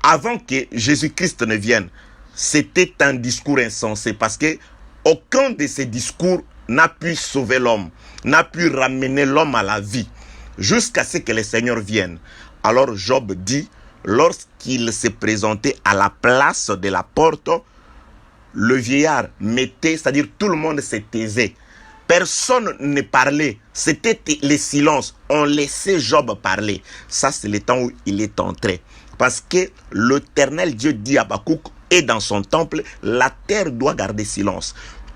avant que Jésus-Christ ne vienne. C'était un discours insensé parce que aucun de ces discours n'a pu sauver l'homme, n'a pu ramener l'homme à la vie. Jusqu'à ce que le Seigneur vienne. Alors Job dit, lorsqu'il s'est présenté à la place de la porte, le vieillard mettait, c'est-à-dire tout le monde se taisait. Personne ne parlait. C'était le silence. On laissait Job parler. Ça, c'est le temps où il est entré. Parce que l'Éternel Dieu dit à Habakkuk, et dans son temple, la terre doit garder silence.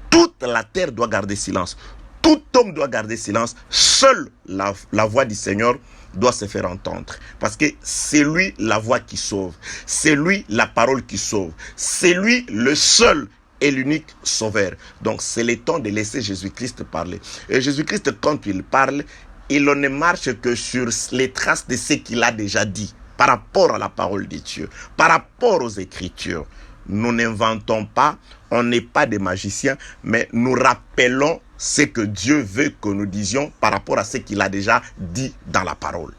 Toute la terre doit garder silence. Tout homme doit garder silence. Seule la voix du Seigneur doit se faire entendre. Parce que c'est lui la voix qui sauve. C'est lui la parole qui sauve. C'est lui le seul et l'unique sauveur. Donc c'est le temps de laisser Jésus-Christ parler. Et Jésus-Christ, quand il parle, il ne marche que sur les traces de ce qu'il a déjà dit. Par rapport à la parole de Dieu. Par rapport aux Écritures. Nous n'inventons pas. On n'est pas des magiciens. Mais nous rappelons ce que Dieu veut que nous disions par rapport à ce qu'il a déjà dit dans la parole.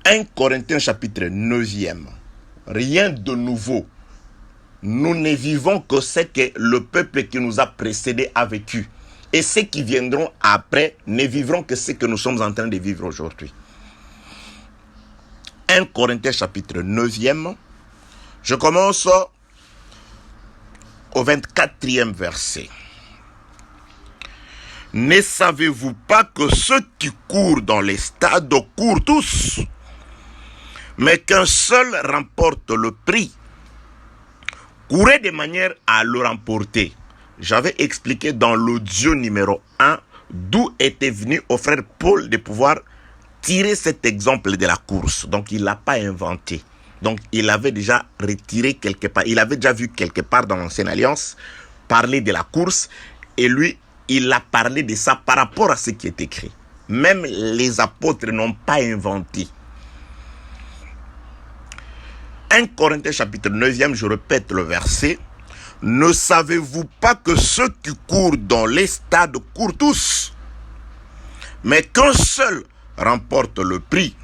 1 Corinthiens chapitre 9e. Rien de nouveau. Nous ne vivons que ce que le peuple qui nous a précédés a vécu. Et ceux qui viendront après ne vivront que ce que nous sommes en train de vivre aujourd'hui. 1 Corinthiens chapitre 9e. Je commence au 24e verset. Ne savez-vous pas que ceux qui courent dans les stades courent tous, mais qu'un seul remporte le prix? Courez de manière à le remporter. j'avais expliqué dans l'audio numéro 1 d'où était venu au frère Paul de pouvoir tirer cet exemple de la course. Donc, il ne l'a pas inventé. Donc, il avait déjà retiré quelque part. Il avait déjà vu quelque part dans l'Ancienne Alliance parler de la course. Et lui, il a parlé de ça par rapport à ce qui est écrit. Même les apôtres n'ont pas inventé. 1 Corinthiens chapitre 9e, je répète le verset. Ne savez-vous pas que ceux qui courent dans les stades courent tous, mais qu'un seul remporte le prix?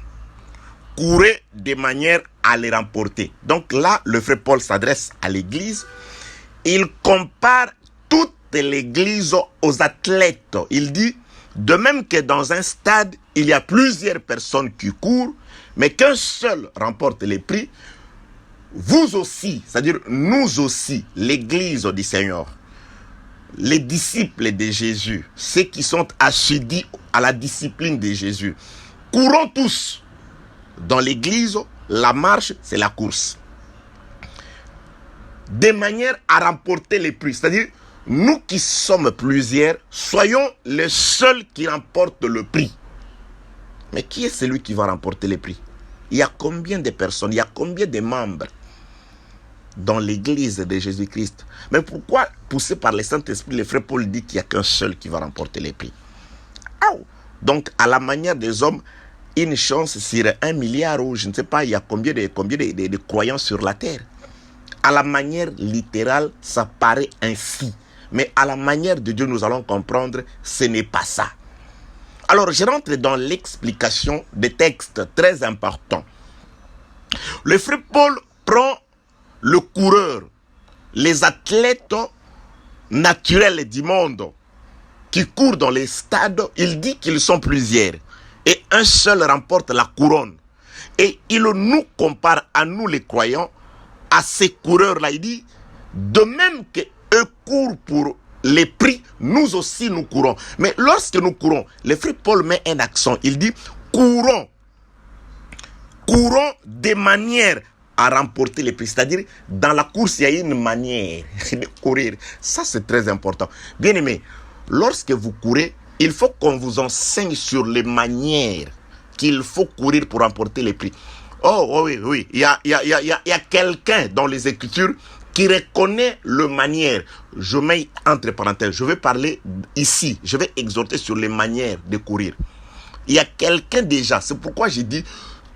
Courez de manière à les remporter. Donc là, le frère Paul s'adresse à l'église. Il compare toute l'église aux athlètes. Il dit, de même que dans un stade, il y a plusieurs personnes qui courent, mais qu'un seul remporte les prix. Vous aussi, c'est-à-dire nous aussi, l'église du Seigneur, les disciples de Jésus, ceux qui sont assidus à la discipline de Jésus, courons tous. Dans l'église, la marche, c'est la course. De manière à remporter les prix, c'est-à-dire nous qui sommes plusieurs, soyons les seuls qui remportent le prix. Mais qui est celui qui va remporter les prix? Il y a combien de personnes, il y a combien de membres dans l'église de Jésus-Christ? Mais pourquoi, poussé par le Saint-Esprit, le frère Paul dit qu'il n'y a qu'un seul qui va remporter les prix? Donc, à la manière des hommes, une chance sur 1 milliard ou je ne sais pas, il y a combien de croyants sur la terre. À la manière littérale, ça paraît ainsi. Mais à la manière de Dieu, nous allons comprendre, ce n'est pas ça. Alors, je rentre dans l'explication des textes très importants. Le frère Paul prend le coureur, les athlètes naturels du monde qui courent dans les stades, il dit qu'ils sont plusieurs. Et un seul remporte la couronne. Et il nous compare à nous les croyants, à ces coureurs-là. Il dit, de même qu'eux courent pour les prix, nous aussi nous courons. Mais lorsque nous courons, le frère Paul met un accent. Il dit, courons. Courons de manière à remporter les prix. C'est-à-dire, dans la course, il y a une manière de courir. Ça, c'est très important. Bien aimé, lorsque vous courez, il faut qu'on vous enseigne sur les manières qu'il faut courir pour remporter les prix. Oh oui. Il y a quelqu'un dans les Écritures qui reconnaît le manière. Je mets entre parenthèses. Je vais parler ici. Je vais exhorter sur les manières de courir. Il y a quelqu'un déjà. C'est pourquoi j'ai dit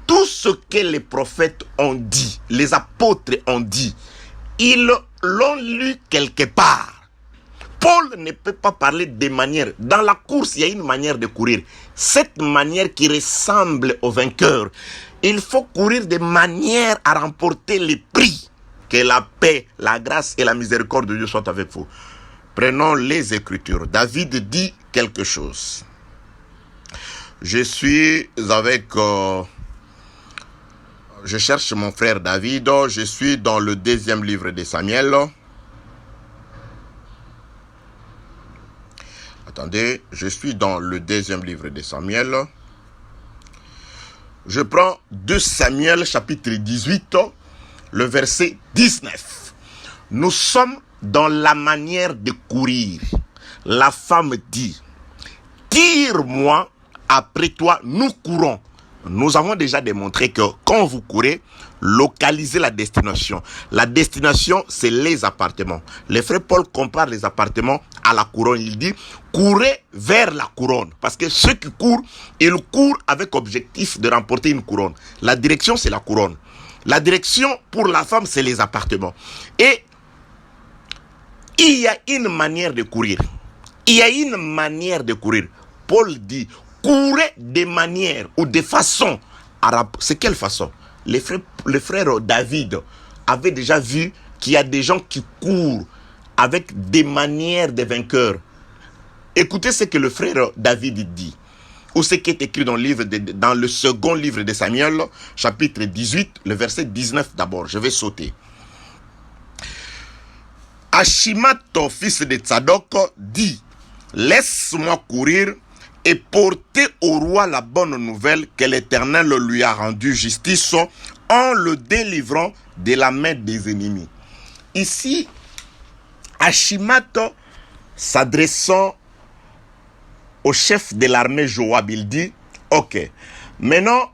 tout ce que les prophètes ont dit, les apôtres ont dit, ils l'ont lu quelque part. Paul ne peut pas parler de manière. Dans la course, il y a une manière de courir. Cette manière qui ressemble au vainqueur. Il faut courir de manière à remporter les prix. Que la paix, la grâce et la miséricorde de Dieu soient avec vous. Prenons les Écritures. David dit quelque chose. Je suis avec... je cherche mon frère David. Je suis dans le 2e livre de Samuel. Attendez, je suis dans le 2e livre de Samuel. Je prends 2 Samuel chapitre 18, le verset 19. Nous sommes dans la manière de courir. La femme dit, tire-moi, après toi nous courons. Nous avons déjà démontré que quand vous courez, localisez la destination. La destination, c'est les appartements. Le frère Paul compare les appartements à la couronne. Il dit, courez vers la couronne. Parce que ceux qui courent, ils courent avec objectif de remporter une couronne. La direction, c'est la couronne. La direction pour la femme, c'est les appartements. Et il y a une manière de courir. Il y a une manière de courir. Paul dit, courez de manière ou de façon. C'est quelle façon? Le frère David avait déjà vu qu'il y a des gens qui courent avec des manières de vainqueurs. Écoutez ce que le frère David dit. Ou ce qui est écrit dans le second livre de Samuel, chapitre 18, le verset 19 d'abord. Je vais sauter. Achimath, fils de Tsadok, dit, laisse-moi courir et porter au roi la bonne nouvelle que l'Éternel lui a rendu justice en le délivrant de la main des ennemis. Ici, Achimath s'adressant au chef de l'armée Joab, il dit, ok, maintenant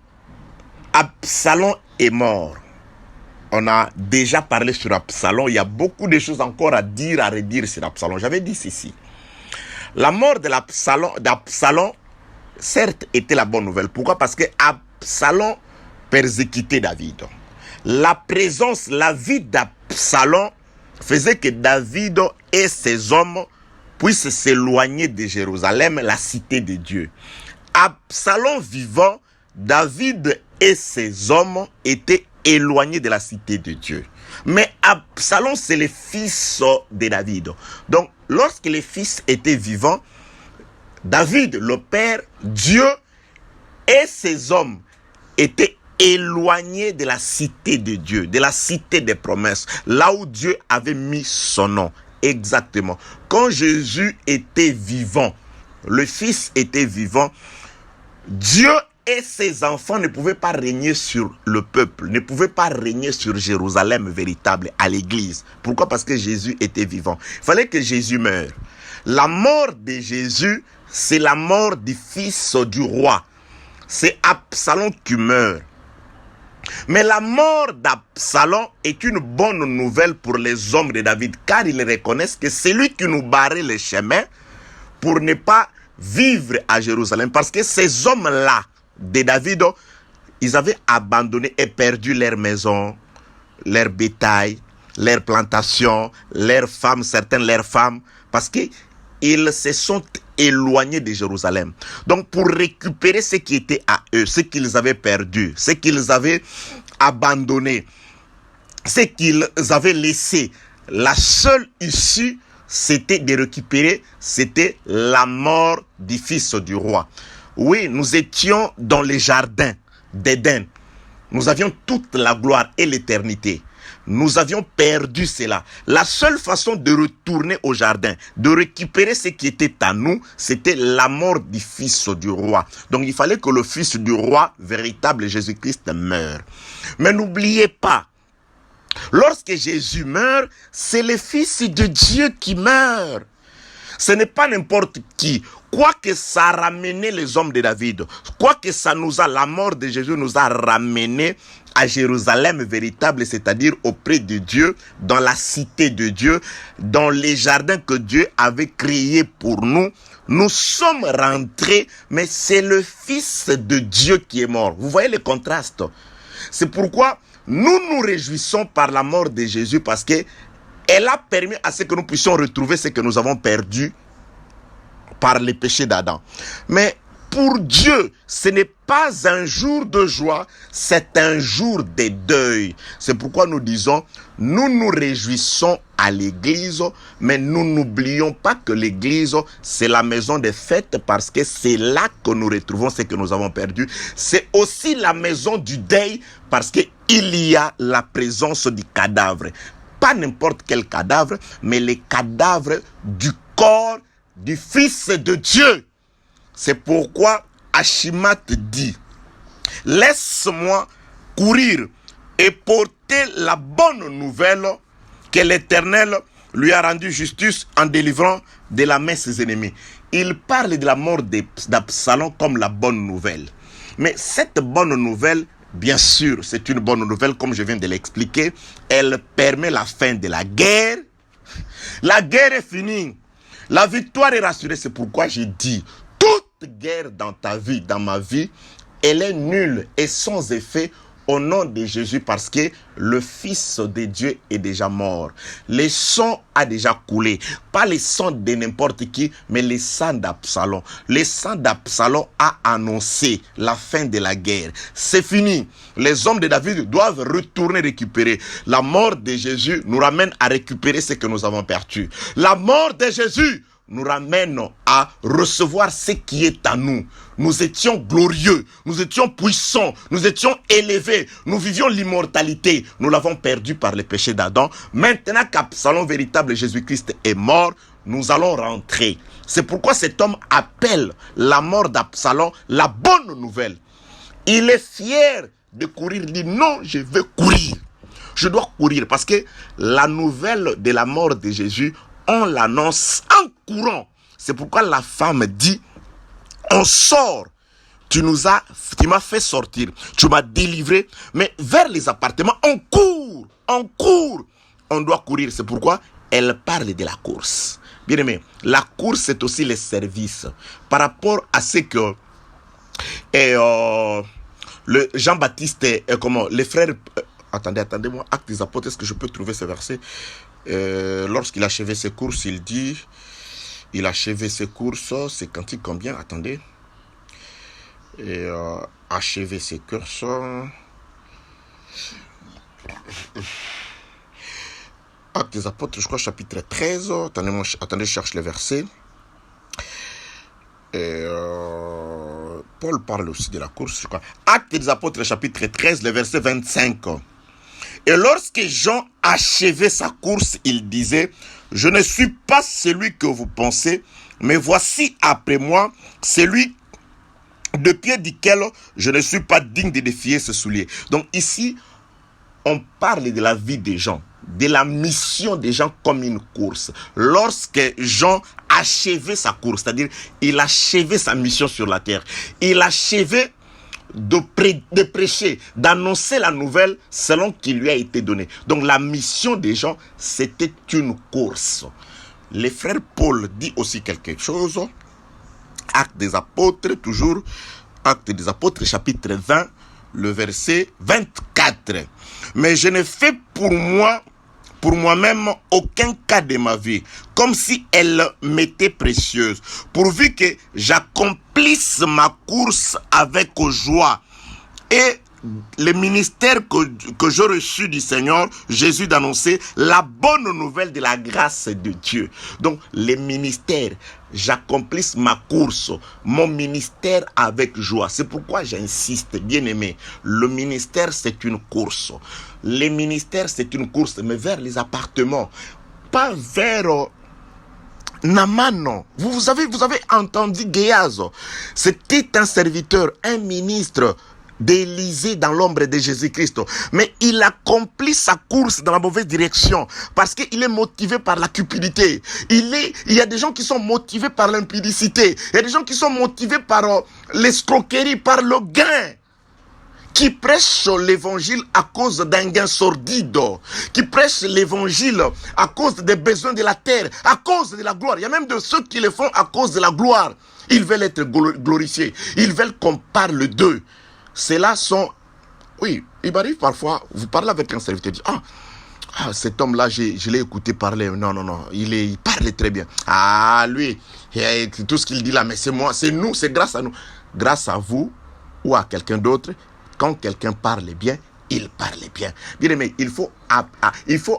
Absalom est mort. On a déjà parlé sur Absalom, il y a beaucoup de choses encore à dire, à redire sur Absalom. J'avais dit ceci. La mort de d'Absalom, certes, était la bonne nouvelle. Pourquoi? Parce que Absalom persécutait David. La présence, la vie d'Absalom faisait que David et ses hommes puissent s'éloigner de Jérusalem, la cité de Dieu. Absalom vivant, David et ses hommes étaient éloignés de la cité de Dieu. Mais Absalom, c'est le fils de David. Donc, lorsque les fils étaient vivants, David, le père, Dieu et ses hommes étaient éloignés de la cité de Dieu, de la cité des promesses, là où Dieu avait mis son nom. Exactement. Quand Jésus était vivant, le Fils était vivant, Dieu et ses enfants ne pouvaient pas régner sur le peuple, ne pouvaient pas régner sur Jérusalem véritable, à l'église. Pourquoi? Parce que Jésus était vivant. Il fallait que Jésus meure. La mort de Jésus, c'est la mort du fils du roi. C'est Absalom qui meurt. Mais la mort d'Absalom est une bonne nouvelle pour les hommes de David, car ils reconnaissent que c'est lui qui nous barrait le chemin pour ne pas vivre à Jérusalem. Parce que ces hommes-là, de David, ils avaient abandonné et perdu leur maison, leur bétail, leurs plantations, leurs femmes, certaines leurs femmes, parce qu'ils se sont éloignés de Jérusalem. Donc pour récupérer ce qui était à eux, ce qu'ils avaient perdu, ce qu'ils avaient abandonné, ce qu'ils avaient laissé, la seule issue, c'était de récupérer, c'était la mort du fils du roi. Oui, nous étions dans les jardins d'Éden. Nous avions toute la gloire et l'éternité. Nous avions perdu cela. La seule façon de retourner au jardin, de récupérer ce qui était à nous, c'était la mort du fils du roi. Donc il fallait que le fils du roi, véritable Jésus-Christ, meure. Mais n'oubliez pas, lorsque Jésus meurt, c'est le Fils de Dieu qui meurt. Ce n'est pas n'importe qui. Quoique ça a ramené les hommes de David, quoique la mort de Jésus nous a ramené à Jérusalem véritable, c'est-à-dire auprès de Dieu, dans la cité de Dieu, dans les jardins que Dieu avait créés pour nous, nous sommes rentrés, mais c'est le Fils de Dieu qui est mort. Vous voyez le contraste? C'est pourquoi nous nous réjouissons par la mort de Jésus, parce que elle a permis à ce que nous puissions retrouver ce que nous avons perdu par les péchés d'Adam. Mais pour Dieu, ce n'est pas un jour de joie, c'est un jour de deuil. C'est pourquoi nous disons, nous nous réjouissons à l'église, mais nous n'oublions pas que l'église, c'est la maison des fêtes, parce que c'est là que nous retrouvons ce que nous avons perdu. C'est aussi la maison du deuil, parce qu'il y a la présence du cadavre. Pas n'importe quel cadavre, mais les cadavres du corps du Fils de Dieu. C'est pourquoi Achimat dit, laisse-moi courir et porter la bonne nouvelle que l'Éternel lui a rendu justice en délivrant de la main ses ennemis. Il parle de la mort d'Absalom comme la bonne nouvelle. Mais cette bonne nouvelle, bien sûr, c'est une bonne nouvelle, comme je viens de l'expliquer. Elle permet la fin de la guerre. La guerre est finie. La victoire est rassurée. C'est pourquoi j'ai dit, toute guerre dans ta vie, dans ma vie, elle est nulle et sans effet au nom de Jésus, parce que le Fils de Dieu est déjà mort. Le sang a déjà coulé. Pas le sang de n'importe qui, mais le sang d'Absalom. Le sang d'Absalom a annoncé la fin de la guerre. C'est fini. Les hommes de David doivent retourner récupérer. La mort de Jésus nous ramène à récupérer ce que nous avons perdu. La mort de Jésus nous ramène à recevoir ce qui est à nous. Nous étions glorieux, nous étions puissants, nous étions élevés, nous vivions l'immortalité. Nous l'avons perdu par le péché d'Adam. Maintenant qu'Absalom véritable Jésus-Christ est mort, nous allons rentrer. C'est pourquoi cet homme appelle la mort d'Absalom la bonne nouvelle. Il est fier de courir, il dit non, je veux courir. Je dois courir parce que la nouvelle de la mort de Jésus, on l'annonce en courant. C'est pourquoi la femme dit, on sort. Tu m'as fait sortir, tu m'as délivré, mais vers les appartements, on court, on doit courir. C'est pourquoi elle parle de la course. Bien aimé, la course c'est aussi les services. Par rapport à ce que le Jean-Baptiste les frères... attendez-moi, Actes des Apôtres, est-ce que je peux trouver ce verset? Lorsqu'il achevait ses courses, il dit... Il achevait ses courses, c'est cantique combien? Attendez. Achever ses courses. Actes des Apôtres, je crois, chapitre 13. Attendez, je cherche le verset. Paul parle aussi de la course, je crois. Actes des Apôtres, chapitre 13, le verset 25. Et lorsque Jean achevait sa course, il disait, je ne suis pas celui que vous pensez, mais voici après moi celui de pied duquel je ne suis pas digne de défier ce soulier. Donc ici, on parle de la vie des gens, de la mission des gens comme une course. Lorsque Jean achevait sa course, c'est-à-dire il achevait sa mission sur la terre, il achevait de prêcher, d'annoncer la nouvelle selon qu'il lui a été donné. Donc la mission des gens, c'était une course. Le frère Paul dit aussi quelque chose. Actes des Apôtres, toujours, Actes des Apôtres, chapitre 20, le verset 24. Mais je ne fais pour moi-même aucun cas de ma vie, comme si elle m'était précieuse, pourvu que j'accomplisse ma course avec joie. Et le ministère que j'ai reçu du Seigneur Jésus d'annoncer la bonne nouvelle de la grâce de Dieu. Donc, les ministères, j'accomplisse ma course, mon ministère avec joie. C'est pourquoi j'insiste, bien aimé, le ministère c'est une course. Les ministères c'est une course, mais vers les appartements, pas vers... Naaman, vous avez entendu Géaz, c'était un serviteur, un ministre d'Élysée dans l'ombre de Jésus-Christ. Mais il accomplit sa course dans la mauvaise direction parce qu'il est motivé par la cupidité. Il y a des gens qui sont motivés par l'impudicité. Il y a des gens qui sont motivés par l'escroquerie, par le gain. Qui prêchent l'évangile à cause d'un gain sordide, qui prêchent l'évangile à cause des besoins de la terre, à cause de la gloire. Il y a même de ceux qui le font à cause de la gloire. Ils veulent être glorifiés. Ils veulent qu'on parle d'eux. Ceux-là sont... Oui, il m'arrive parfois, vous parlez avec un serviteur, dit, cet homme-là, je l'ai écouté parler. Non, il parle très bien. Lui, tout ce qu'il dit là, mais c'est moi, c'est nous, c'est grâce à nous. Grâce à vous ou à quelqu'un d'autre, quand quelqu'un parle bien, il parle bien. Bien aimé, il faut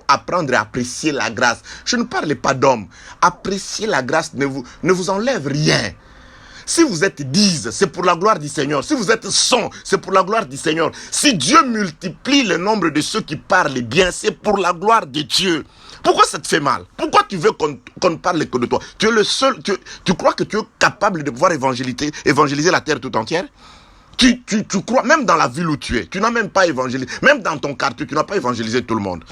apprendre à apprécier la grâce. Je ne parle pas d'homme. Apprécier la grâce ne vous enlève rien. Si vous êtes 10, c'est pour la gloire du Seigneur. Si vous êtes 100, c'est pour la gloire du Seigneur. Si Dieu multiplie le nombre de ceux qui parlent bien, c'est pour la gloire de Dieu. Pourquoi ça te fait mal? Pourquoi tu veux qu'on ne parle que de toi? Tu es le seul, tu crois que tu es capable de pouvoir évangéliser la terre tout entière? Tu crois, même dans la ville où tu es, tu n'as même pas évangélisé. Même dans ton quartier, tu n'as pas évangélisé tout le monde.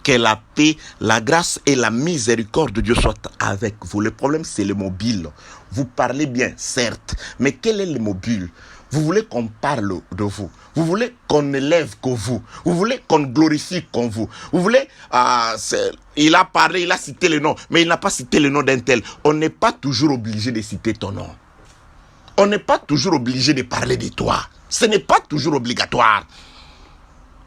Que la paix, la grâce et la miséricorde de Dieu soient avec vous. Le problème, c'est le mobile. Vous parlez bien, certes, mais quel est le mobile? Vous voulez qu'on parle de vous. Vous voulez qu'on élève que vous. Vous voulez qu'on glorifie comme vous. Vous voulez... il a parlé, il a cité le nom, mais il n'a pas cité le nom d'un tel. On n'est pas toujours obligé de citer ton nom. On n'est pas toujours obligé de parler de toi. Ce n'est pas toujours obligatoire.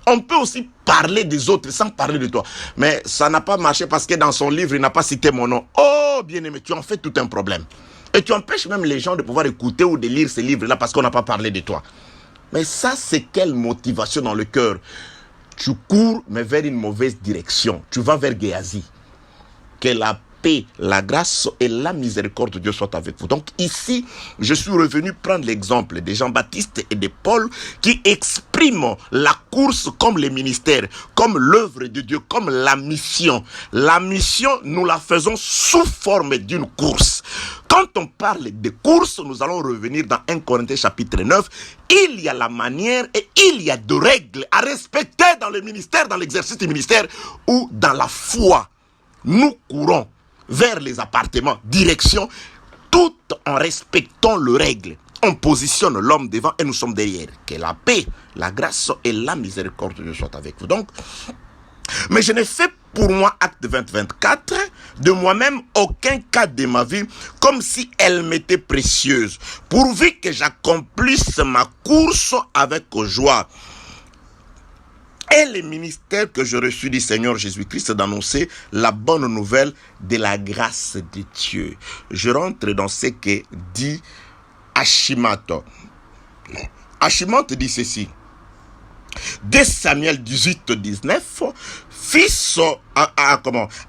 On peut aussi parler des autres sans parler de toi. Mais ça n'a pas marché parce que dans son livre, il n'a pas cité mon nom. Oh, bien-aimé, tu en fais tout un problème. Et tu empêches même les gens de pouvoir écouter ou de lire ces livres-là parce qu'on n'a pas parlé de toi. Mais ça, c'est quelle motivation dans le cœur? Tu cours, mais vers une mauvaise direction. Tu vas vers Géasi. Que la paix, la grâce et la miséricorde de Dieu soient avec vous. Donc ici, je suis revenu prendre l'exemple de Jean-Baptiste et de Paul qui expriment la course comme les ministères, comme l'œuvre de Dieu, comme la mission. La mission, nous la faisons sous forme d'une course. Quand on parle de course, nous allons revenir dans 1 Corinthiens chapitre 9. Il y a la manière et il y a des règles à respecter dans le ministère, dans l'exercice du ministère ou dans la foi. nous courons vers les appartements, direction, tout en respectant les règles. On positionne l'homme devant et nous sommes derrière. Que la paix, la grâce et la miséricorde de Dieu soient avec vous. Donc, mais je n'ai fait pour moi, acte 20-24, de moi-même aucun cas de ma vie, comme si elle m'était précieuse, pourvu que j'accomplisse ma course avec joie. Et le ministère que je reçus du Seigneur Jésus-Christ d'annoncer la bonne nouvelle de la grâce de Dieu. Je rentre dans ce que dit Achimath. Achimath dit ceci. 2 Samuel 18-19,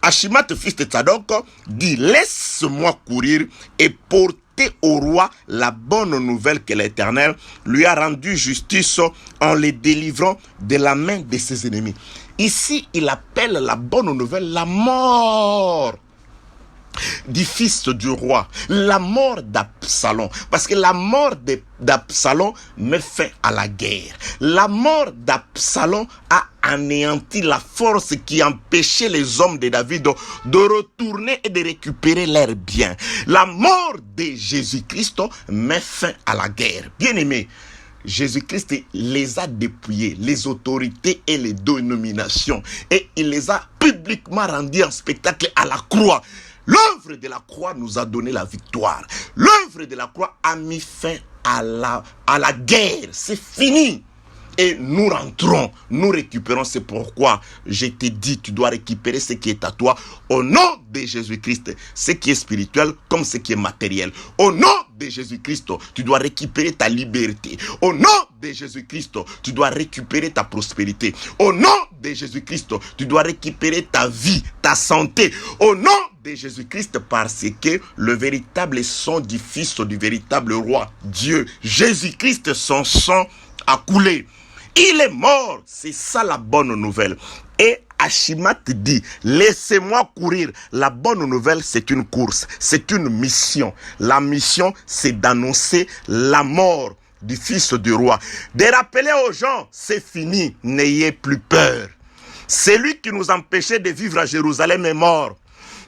Achimath, fils de Tsadok, dit, laisse-moi courir et porter au roi la bonne nouvelle que l'Éternel lui a rendu justice en les délivrant de la main de ses ennemis. Ici, il appelle la bonne nouvelle la mort du fils du roi, la mort d'Absalom, parce que la mort d'Absalom met fin à la guerre. La mort d'Absalom a anéanti la force qui empêchait les hommes de David de retourner et de récupérer leurs biens. La mort de Jésus-Christ met fin à la guerre. Bien-aimés, Jésus-Christ les a dépouillés, les autorités et les dénominations, et il les a publiquement rendus en spectacle à la croix. L'œuvre de la croix nous a donné la victoire. L'œuvre de la croix a mis fin à la guerre. C'est fini. Et nous rentrons, nous récupérons. C'est pourquoi je t'ai dit, tu dois récupérer ce qui est à toi. Au nom de Jésus-Christ, ce qui est spirituel comme ce qui est matériel. Au nom de Jésus-Christ, tu dois récupérer ta liberté. Au nom de Jésus-Christ, tu dois récupérer ta prospérité. Au nom de Jésus-Christ, tu dois récupérer ta vie, ta santé. Au nom de Jésus-Christ, parce que le véritable sang du Fils du véritable roi, Dieu, Jésus-Christ, son sang a coulé. Il est mort. C'est ça la bonne nouvelle. Et Achimath dit, laissez-moi courir. La bonne nouvelle, c'est une course, c'est une mission. La mission, c'est d'annoncer la mort du fils du roi. De rappeler aux gens, c'est fini, n'ayez plus peur. Celui qui nous empêchait de vivre à Jérusalem est mort.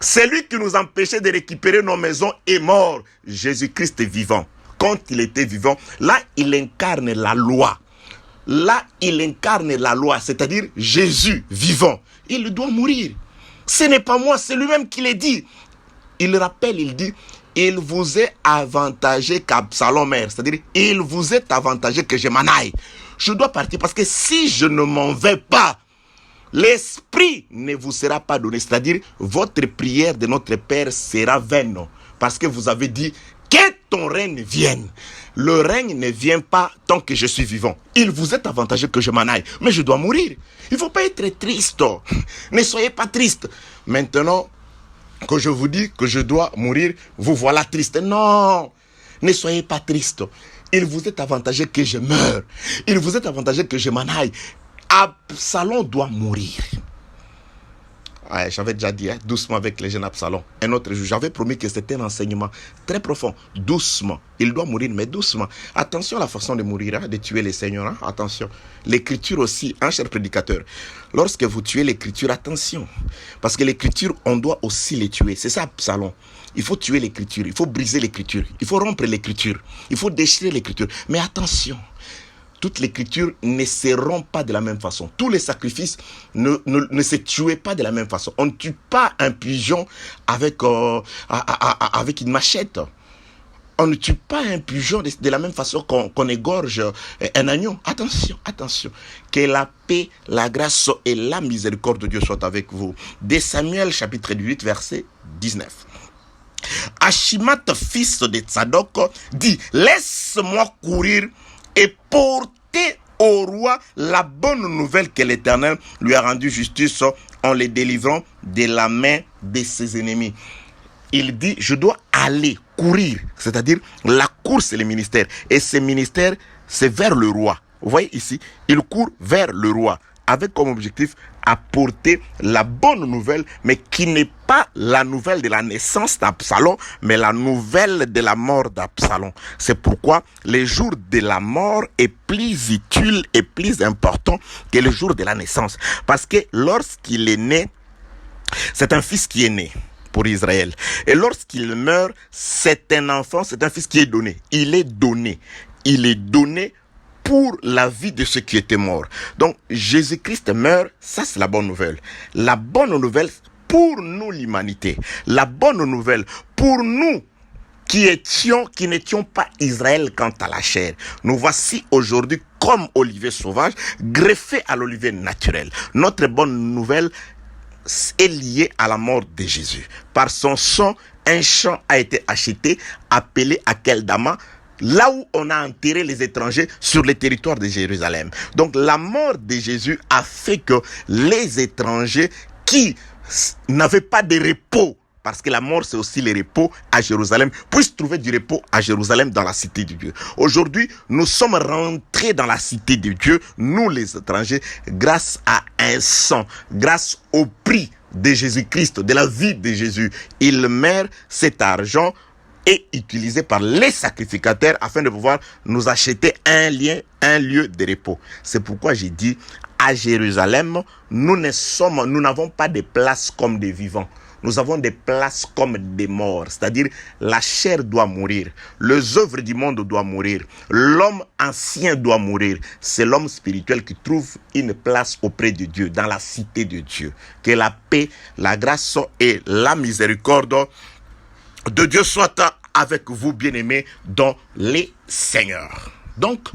Celui qui nous empêchait de récupérer nos maisons est mort. Jésus-Christ est vivant. Quand il était vivant, là, il incarne la loi. Là, il incarne la loi, c'est-à-dire Jésus vivant. Il doit mourir. Ce n'est pas moi, c'est lui-même qui l'a dit. Il rappelle, il dit, il vous est avantagé qu'Absalom meure. C'est-à-dire, il vous est avantagé que je m'en aille. Je dois partir parce que si je ne m'en vais pas, l'esprit ne vous sera pas donné. C'est-à-dire, votre prière de notre Père sera vaine. Parce que vous avez dit, que ton règne vienne. Le règne ne vient pas tant que je suis vivant. Il vous est avantageux que je m'en aille. Mais je dois mourir. Il ne faut pas être triste. Ne soyez pas triste. Maintenant que je vous dis que je dois mourir, vous voilà triste. Non. Ne soyez pas triste. Il vous est avantageux que je meure. Il vous est avantageux que je m'en aille. Absalom doit mourir. Ouais, j'avais déjà dit, doucement avec les jeunes Absalom. Un autre jour, j'avais promis que c'était un enseignement très profond. Doucement. Il doit mourir, mais doucement. Attention à la façon de mourir, de tuer les seigneurs. Attention. L'écriture aussi, cher prédicateur. Lorsque vous tuez l'écriture, attention. Parce que l'écriture, on doit aussi les tuer. C'est ça, Absalom. Il faut tuer l'écriture. Il faut briser l'écriture. Il faut rompre l'écriture. Il faut déchirer l'écriture. Mais attention. Toute l'écriture ne se rompt pas de la même façon. Tous les sacrifices ne se tuaient pas de la même façon. On ne tue pas un pigeon avec une machette. On ne tue pas un pigeon de la même façon qu'on égorge un agneau. Attention, attention. Que la paix, la grâce et la miséricorde de Dieu soient avec vous. 2 Samuel chapitre 8 verset 19. Achimath, fils de Tsadok, dit, laisse-moi courir et porter au roi la bonne nouvelle que l'Éternel lui a rendu justice en les délivrant de la main de ses ennemis. Il dit, je dois aller courir, c'est-à-dire la course et le ministère. Et ce ministère, c'est vers le roi. Vous voyez ici, il court vers le roi avec comme objectif apporter la bonne nouvelle, mais qui n'est pas la nouvelle de la naissance d'Absalom, mais la nouvelle de la mort d'Absalom. C'est pourquoi le jour de la mort est plus utile et plus important que le jour de la naissance. Parce que lorsqu'il est né, C'est un fils qui est né pour Israël. Et lorsqu'il meurt, c'est un enfant, c'est un fils qui est donné. Il est donné. Il est donné pour la vie de ceux qui étaient morts. Donc, Jésus-Christ meurt, ça c'est la bonne nouvelle. La bonne nouvelle pour nous, l'humanité. La bonne nouvelle pour nous qui n'étions pas Israël quant à la chair. Nous voici aujourd'hui comme olivier sauvage, greffé à l'olivier naturel. Notre bonne nouvelle est liée à la mort de Jésus. Par son sang, un champ a été acheté, appelé Akeldama, là où on a enterré les étrangers sur le territoire de Jérusalem. Donc la mort de Jésus a fait que les étrangers qui n'avaient pas de repos, parce que la mort c'est aussi le repos à Jérusalem, puissent trouver du repos à Jérusalem dans la cité de Dieu. Aujourd'hui, nous sommes rentrés dans la cité de Dieu, nous les étrangers, grâce à un sang, grâce au prix de Jésus-Christ, de la vie de Jésus. Il meurt, cet argent est utilisé par les sacrificateurs afin de pouvoir nous acheter un lieu de repos. C'est pourquoi j'ai dit, à Jérusalem, nous n'avons pas de place comme des vivants. Nous avons des places comme des morts. C'est-à-dire, la chair doit mourir. Les œuvres du monde doivent mourir. L'homme ancien doit mourir. C'est l'homme spirituel qui trouve une place auprès de Dieu, dans la cité de Dieu. Que la paix, la grâce et la miséricorde de Dieu soit avec vous, bien-aimés, dans les seigneurs. Donc,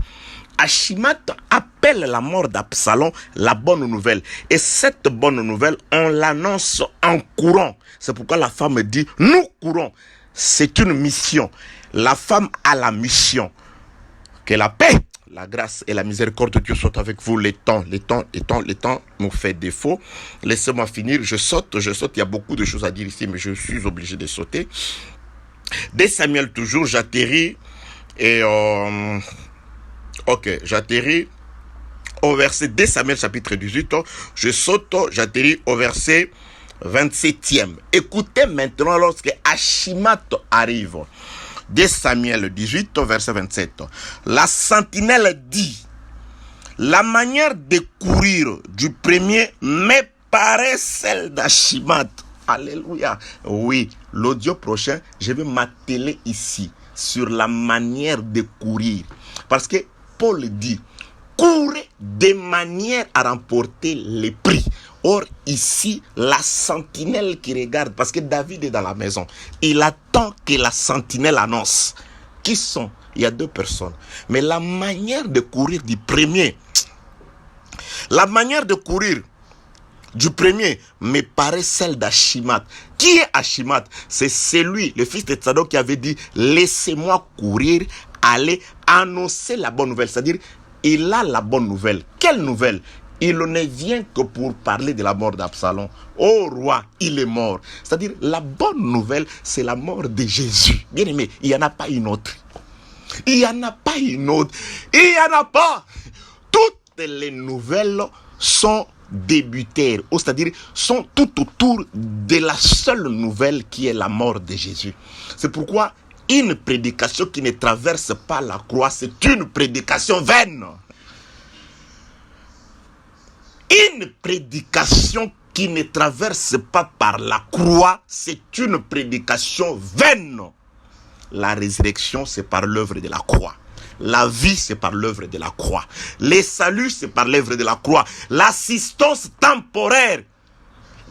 Achimat appelle la mort d'Absalom la bonne nouvelle. Et cette bonne nouvelle, on l'annonce en courant. C'est pourquoi la femme dit, nous courons. C'est une mission. La femme a la mission. Que la paix, la grâce et la miséricorde de Dieu soient avec vous. Le temps nous fait défaut. Laissez-moi finir. Je saute. Il y a beaucoup de choses à dire ici, mais je suis obligé de sauter. Dès Samuel toujours, j'atterris et... j'atterris au verset 2 Samuel chapitre 18, je saute, j'atterris au verset 27e. Écoutez maintenant lorsque Achimat arrive. 2 Samuel 18, verset 27. La sentinelle dit, la manière de courir du premier me paraît celle d'Achimat. Alléluia. Oui, l'audio prochain, je vais m'atteler ici sur la manière de courir. Parce que Paul dit, courez de manière à remporter les prix. Or, ici, la sentinelle qui regarde, parce que David est dans la maison, il attend que la sentinelle annonce. Qui sont? Il y a deux personnes. Mais la manière de courir du premier, du premier me paraît celle d'Achimat. Qui est Achimat? C'est celui, le fils de Tzadok, qui avait dit, laissez-moi courir, aller annoncer la bonne nouvelle. C'est-à-dire, il a la bonne nouvelle. Quelle nouvelle? Il ne vient que pour parler de la mort d'Absalom. Oh roi, il est mort. C'est-à-dire, la bonne nouvelle, c'est la mort de Jésus. Bien aimé, il n'y en a pas une autre. Il n'y en a pas une autre. Il n'y en a pas. Toutes les nouvelles sont débutaires, c'est-à-dire sont tout autour de la seule nouvelle qui est la mort de Jésus. C'est pourquoi une prédication qui ne traverse pas la croix, c'est une prédication vaine. Une prédication qui ne traverse pas par la croix, c'est une prédication vaine. La résurrection, c'est par l'œuvre de la croix. La vie, c'est par l'œuvre de la croix. Les saluts, c'est par l'œuvre de la croix. L'assistance temporaire,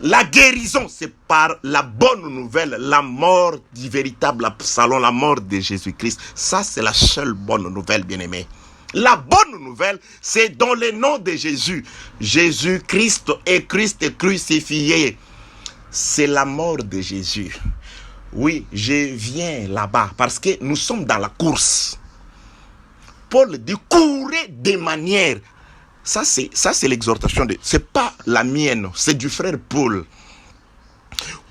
la guérison, c'est par la bonne nouvelle, la mort du véritable Absalom, la mort de Jésus-Christ. Ça, c'est la seule bonne nouvelle, bien-aimés. La bonne nouvelle, c'est dans le nom de Jésus. Jésus-Christ est Christ crucifié. C'est la mort de Jésus. Oui, je viens là-bas parce que nous sommes dans la course. Paul dit courez de manière. Ça c'est l'exhortation de. C'est pas la mienne, c'est du frère Paul.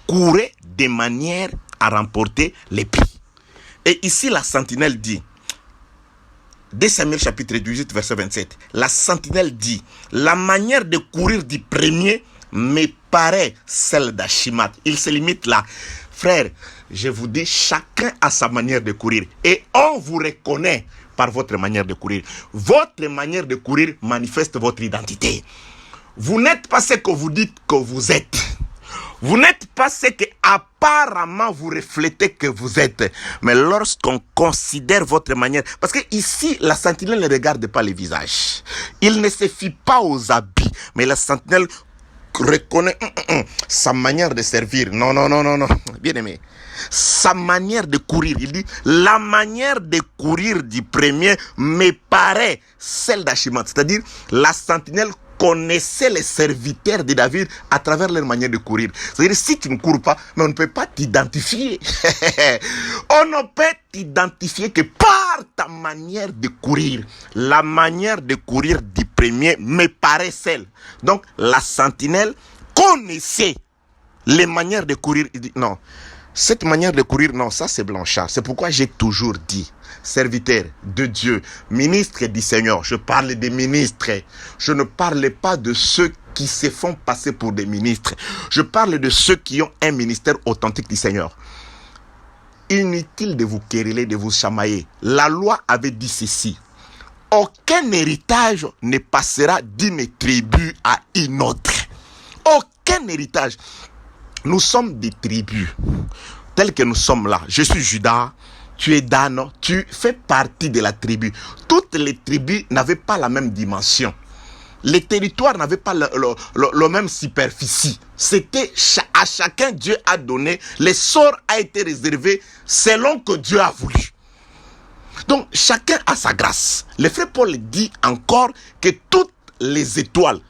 Courez de manière à remporter les prix. Et ici la sentinelle dit, 2 Samuel chapitre 18 verset 27, la sentinelle dit, la manière de courir du premier me paraît celle d'Achimat. Il se limite là. Frère, je vous dis, chacun a sa manière de courir. Et on vous reconnaît par votre manière de courir. Votre manière de courir manifeste votre identité. Vous n'êtes pas ce que vous dites que vous êtes. Vous n'êtes pas ce que apparemment vous reflétez que vous êtes. Mais lorsqu'on considère votre manière, parce que ici, la sentinelle ne regarde pas les visages. Il ne se fie pas aux habits, mais la sentinelle reconnaît sa manière de servir. Non, bien aimé. Sa manière de courir. Il dit, la manière de courir du premier me paraît celle d'Achimate. C'est-à-dire, la sentinelle connaissait les serviteurs de David à travers leur manière de courir. C'est-à-dire, si tu ne cours pas, mais on ne peut pas t'identifier. On ne peut t'identifier que par ta manière de courir. La manière de courir du premier me paraît celle. Donc, la sentinelle connaissait les manières de courir. Il dit, non, cette manière de courir, non, ça c'est Blanchard. C'est pourquoi j'ai toujours dit, serviteur de Dieu, ministre du Seigneur, je parle des ministres. Je ne parle pas de ceux qui se font passer pour des ministres. Je parle de ceux qui ont un ministère authentique du Seigneur. Inutile de vous quereller, de vous chamailler. La loi avait dit ceci. Aucun héritage ne passera d'une tribu à une autre. Aucun héritage. Nous sommes des tribus. Tels que nous sommes là. Je suis Judas. Tu es Dan, tu fais partie de la tribu. Toutes les tribus n'avaient pas la même dimension. Les territoires n'avaient pas le même superficie. C'était à chacun Dieu a donné. Le sort a été réservé selon que Dieu a voulu. Donc chacun a sa grâce. Le frère Paul dit encore que toutes les étoiles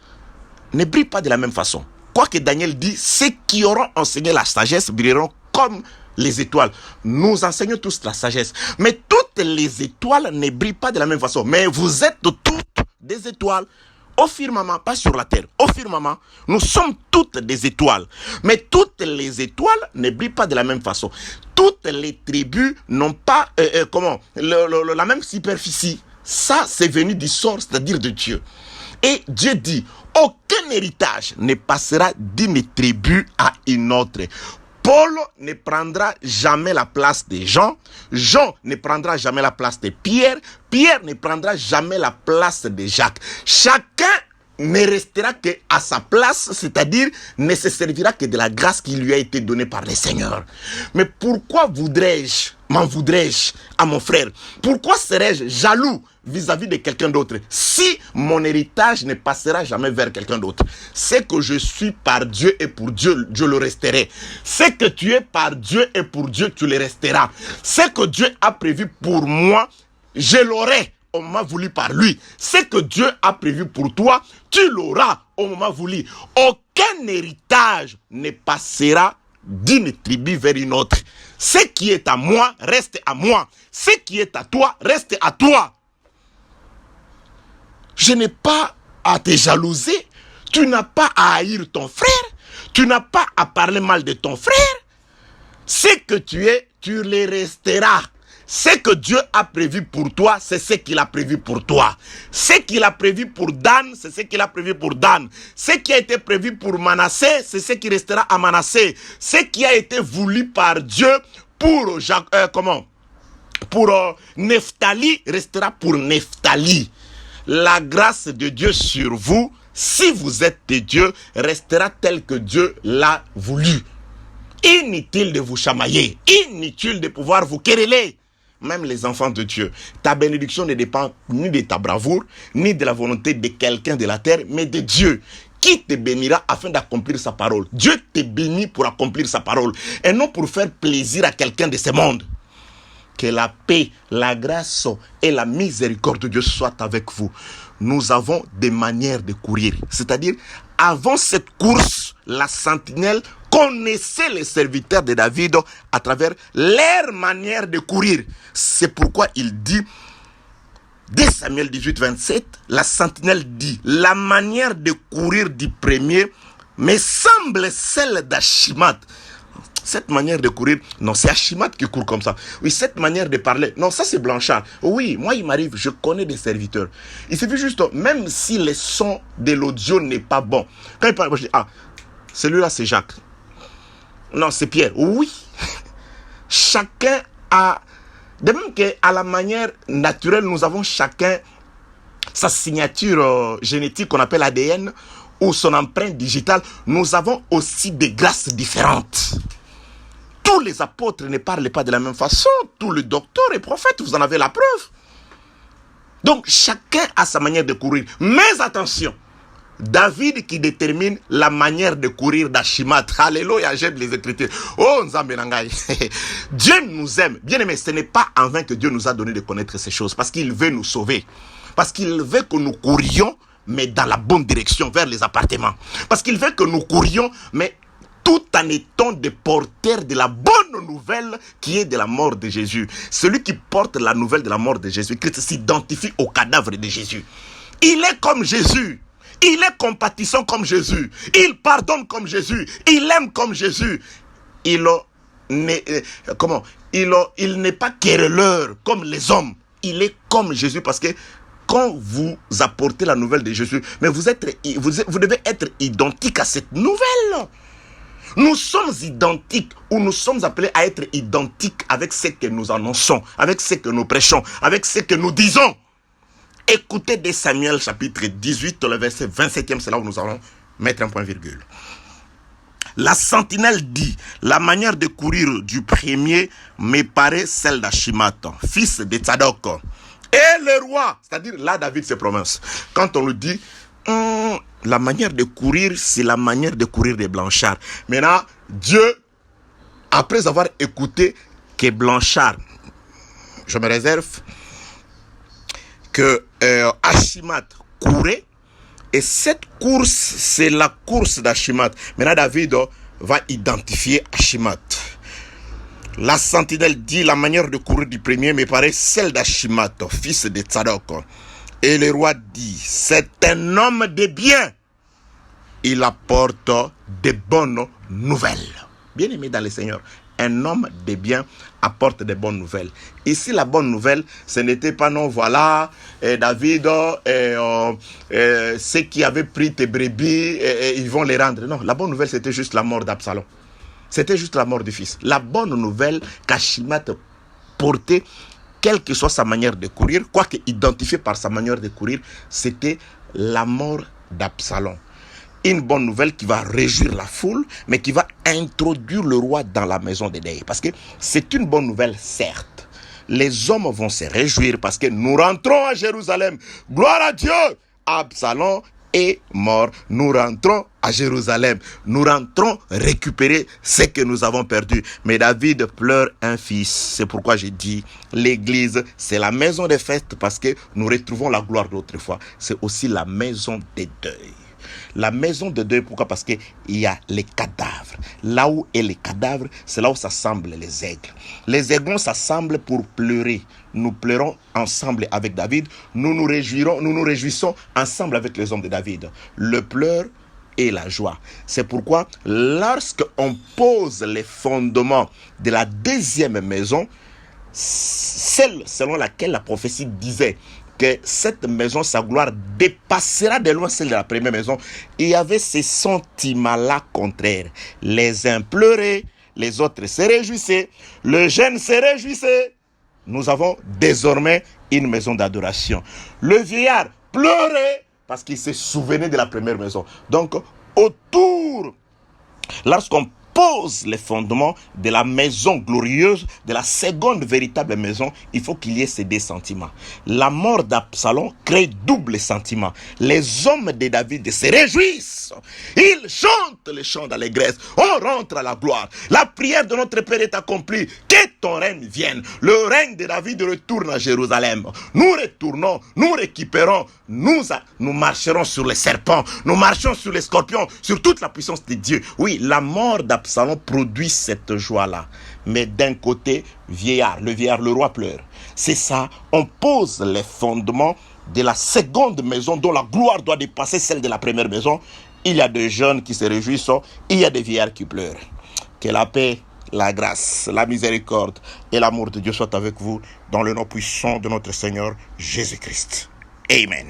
ne brillent pas de la même façon. Quoique Daniel dit, ceux qui auront enseigné la sagesse brilleront comme les étoiles. Nous enseignons tous la sagesse. Mais toutes les étoiles ne brillent pas de la même façon. Mais vous êtes toutes des étoiles. Au firmament, pas sur la terre. Au firmament, nous sommes toutes des étoiles. Mais toutes les étoiles ne brillent pas de la même façon. Toutes les tribus n'ont pas la même superficie. Ça, c'est venu du sort, c'est-à-dire de Dieu. Et Dieu dit, aucun héritage ne passera d'une tribu à une autre. Paul ne prendra jamais la place de Jean. Jean ne prendra jamais la place de Pierre. Pierre ne prendra jamais la place de Jacques. Chacun ne restera qu'à sa place, c'est-à-dire ne se servira que de la grâce qui lui a été donnée par le Seigneur. Mais pourquoi m'en voudrais-je à mon frère? Pourquoi serais-je jaloux vis-à-vis de quelqu'un d'autre si mon héritage ne passera jamais vers quelqu'un d'autre? C'est que je suis par Dieu et pour Dieu, je le resterai. C'est que tu es par Dieu et pour Dieu, tu le resteras. C'est que Dieu a prévu pour moi, je l'aurai. Au moment voulu par lui. Ce que Dieu a prévu pour toi, tu l'auras au moment voulu. Aucun héritage ne passera d'une tribu vers une autre. Ce qui est à moi, reste à moi. Ce qui est à toi, reste à toi. Je n'ai pas à te jalouser. Tu n'as pas à haïr ton frère. Tu n'as pas à parler mal de ton frère. Ce que tu es, tu le resteras. Ce que Dieu a prévu pour toi, c'est ce qu'il a prévu pour toi. Ce qu'il a prévu pour Dan, c'est ce qu'il a prévu pour Dan. Ce qui a été prévu pour Manassé, c'est ce qui restera à Manassé. Ce qui a été voulu par Dieu pour Nephtali, restera pour Nephtali. La grâce de Dieu sur vous, si vous êtes de Dieu, restera telle que Dieu l'a voulu. Inutile de vous chamailler, inutile de pouvoir vous quereller. Même les enfants de Dieu, ta bénédiction ne dépend ni de ta bravoure, ni de la volonté de quelqu'un de la terre, mais de Dieu, qui te bénira afin d'accomplir sa parole. Dieu te bénit pour accomplir sa parole, et non pour faire plaisir à quelqu'un de ce monde. Que la paix, la grâce et la miséricorde de Dieu soient avec vous. Nous avons des manières de courir. C'est-à-dire, avant cette course, la sentinelle connaissait les serviteurs de David à travers leur manière de courir. C'est pourquoi il dit, dès Samuel 18, 27, la sentinelle dit, la manière de courir du premier me semble celle d'Achimat. Cette manière de courir, non, c'est Achimat qui court comme ça. Oui, cette manière de parler, non, ça c'est Blanchard. Oui, moi il m'arrive, je connais des serviteurs. Il suffit juste, même si le son de l'audio n'est pas bon, quand il parle, je dis, ah, celui-là c'est Jacques. Non, c'est Pierre. Oui. Chacun a, de même qu'à la manière naturelle, nous avons chacun sa signature génétique qu'on appelle ADN, ou son empreinte digitale, nous avons aussi des grâces différentes. Tous les apôtres ne parlent pas de la même façon. Tous les docteurs et prophètes, vous en avez la preuve. Donc, chacun a sa manière de courir. Mais attention, David qui détermine la manière de courir d'Achimat. Alléluia, j'aime les Écritures. Oh, Nzambenangai. Dieu nous aime. Bien aimé, ce n'est pas en vain que Dieu nous a donné de connaître ces choses. Parce qu'il veut nous sauver. Parce qu'il veut que nous courions, mais dans la bonne direction, vers les appartements. Parce qu'il veut que nous courions, mais tout en étant des porteurs de la bonne nouvelle qui est de la mort de Jésus. Celui qui porte la nouvelle de la mort de Jésus, Christ s'identifie au cadavre de Jésus. Il est comme Jésus. Il est compatissant comme Jésus. Il pardonne comme Jésus. Il aime comme Jésus. Il n'est pas querelleur comme les hommes. Il est comme Jésus parce que quand vous apportez la nouvelle de Jésus, mais vous devez être identique à cette nouvelle. Nous sommes identiques, ou nous sommes appelés à être identiques avec ce que nous annonçons, avec ce que nous prêchons, avec ce que nous disons. Écoutez 2 Samuel chapitre 18, le verset 27e, c'est là où nous allons mettre un point virgule. La sentinelle dit, la manière de courir du premier me paraît celle d'Achimat, fils de Tzadok. Et le roi, c'est-à-dire là David se prononce. Quand on lui dit, la manière de courir, c'est la manière de courir des blanchards. Maintenant, Dieu, après avoir écouté que Blanchard, je me réserve, que Achimat courait, et cette course, c'est la course d'Achimat. Maintenant, David va identifier Achimat. La sentinelle dit, la manière de courir du premier me paraît celle d'Achimat, fils de Tzadok. Et le roi dit, c'est un homme de bien. Il apporte de bonnes nouvelles. Bien aimé dans le Seigneur, un homme de bien apporte de bonnes nouvelles. Ici, la bonne nouvelle, ce n'était pas non, voilà, David, ceux qui avaient pris tes brebis, ils vont les rendre. Non, la bonne nouvelle, c'était juste la mort d'Absalom. C'était juste la mort du fils. La bonne nouvelle qu'Achimat portait, quelle que soit sa manière de courir, quoique identifié par sa manière de courir, c'était la mort d'Absalom. Une bonne nouvelle qui va réjouir la foule, mais qui va introduire le roi dans la maison de Deuil. Parce que c'est une bonne nouvelle, certes. Les hommes vont se réjouir parce que nous rentrons à Jérusalem. Gloire à Dieu! Absalom est mort. Nous rentrons à Jérusalem. Nous rentrons récupérer ce que nous avons perdu. Mais David pleure un fils. C'est pourquoi j'ai dit, l'église, c'est la maison des fêtes parce que nous retrouvons la gloire d'autrefois. C'est aussi la maison des deuils. La maison de deuil, pourquoi? Parce qu'il y a les cadavres. Là où est les cadavres, c'est là où s'assemblent les aigles. Les aiglons s'assemblent pour pleurer. Nous pleurons ensemble avec David. Nous nous réjouissons ensemble avec les hommes de David. Le pleur et la joie. C'est pourquoi, lorsqu'on pose les fondements de la deuxième maison, celle selon laquelle la prophétie disait que cette maison, sa gloire dépassera de loin celle de la première maison. Il y avait ces sentiments-là contraires. Les uns pleuraient, les autres se réjouissaient, le jeune se réjouissait. Nous avons désormais une maison d'adoration. Le vieillard pleurait parce qu'il se souvenait de la première maison. Donc, autour, lorsqu'on pose les fondements de la maison glorieuse, de la seconde véritable maison, il faut qu'il y ait ces deux sentiments. La mort d'Absalom crée double sentiment. Les hommes de David se réjouissent. Ils chantent les chants d'allégresse. On rentre à la gloire. La prière de notre Père est accomplie. Que ton règne vienne. Le règne de David retourne à Jérusalem. Nous retournons, nous récupérons, nous marcherons sur les serpents, nous marchons sur les scorpions, sur toute la puissance de Dieu. Oui, la mort d'Absalom produit cette joie-là. Mais d'un côté, le roi pleure. C'est ça, on pose les fondements de la seconde maison dont la gloire doit dépasser celle de la première maison. Il y a des jeunes qui se réjouissent, il y a des vieillards qui pleurent. Que la paix, la grâce, la miséricorde et l'amour de Dieu soient avec vous dans le nom puissant de notre Seigneur Jésus-Christ. Amen.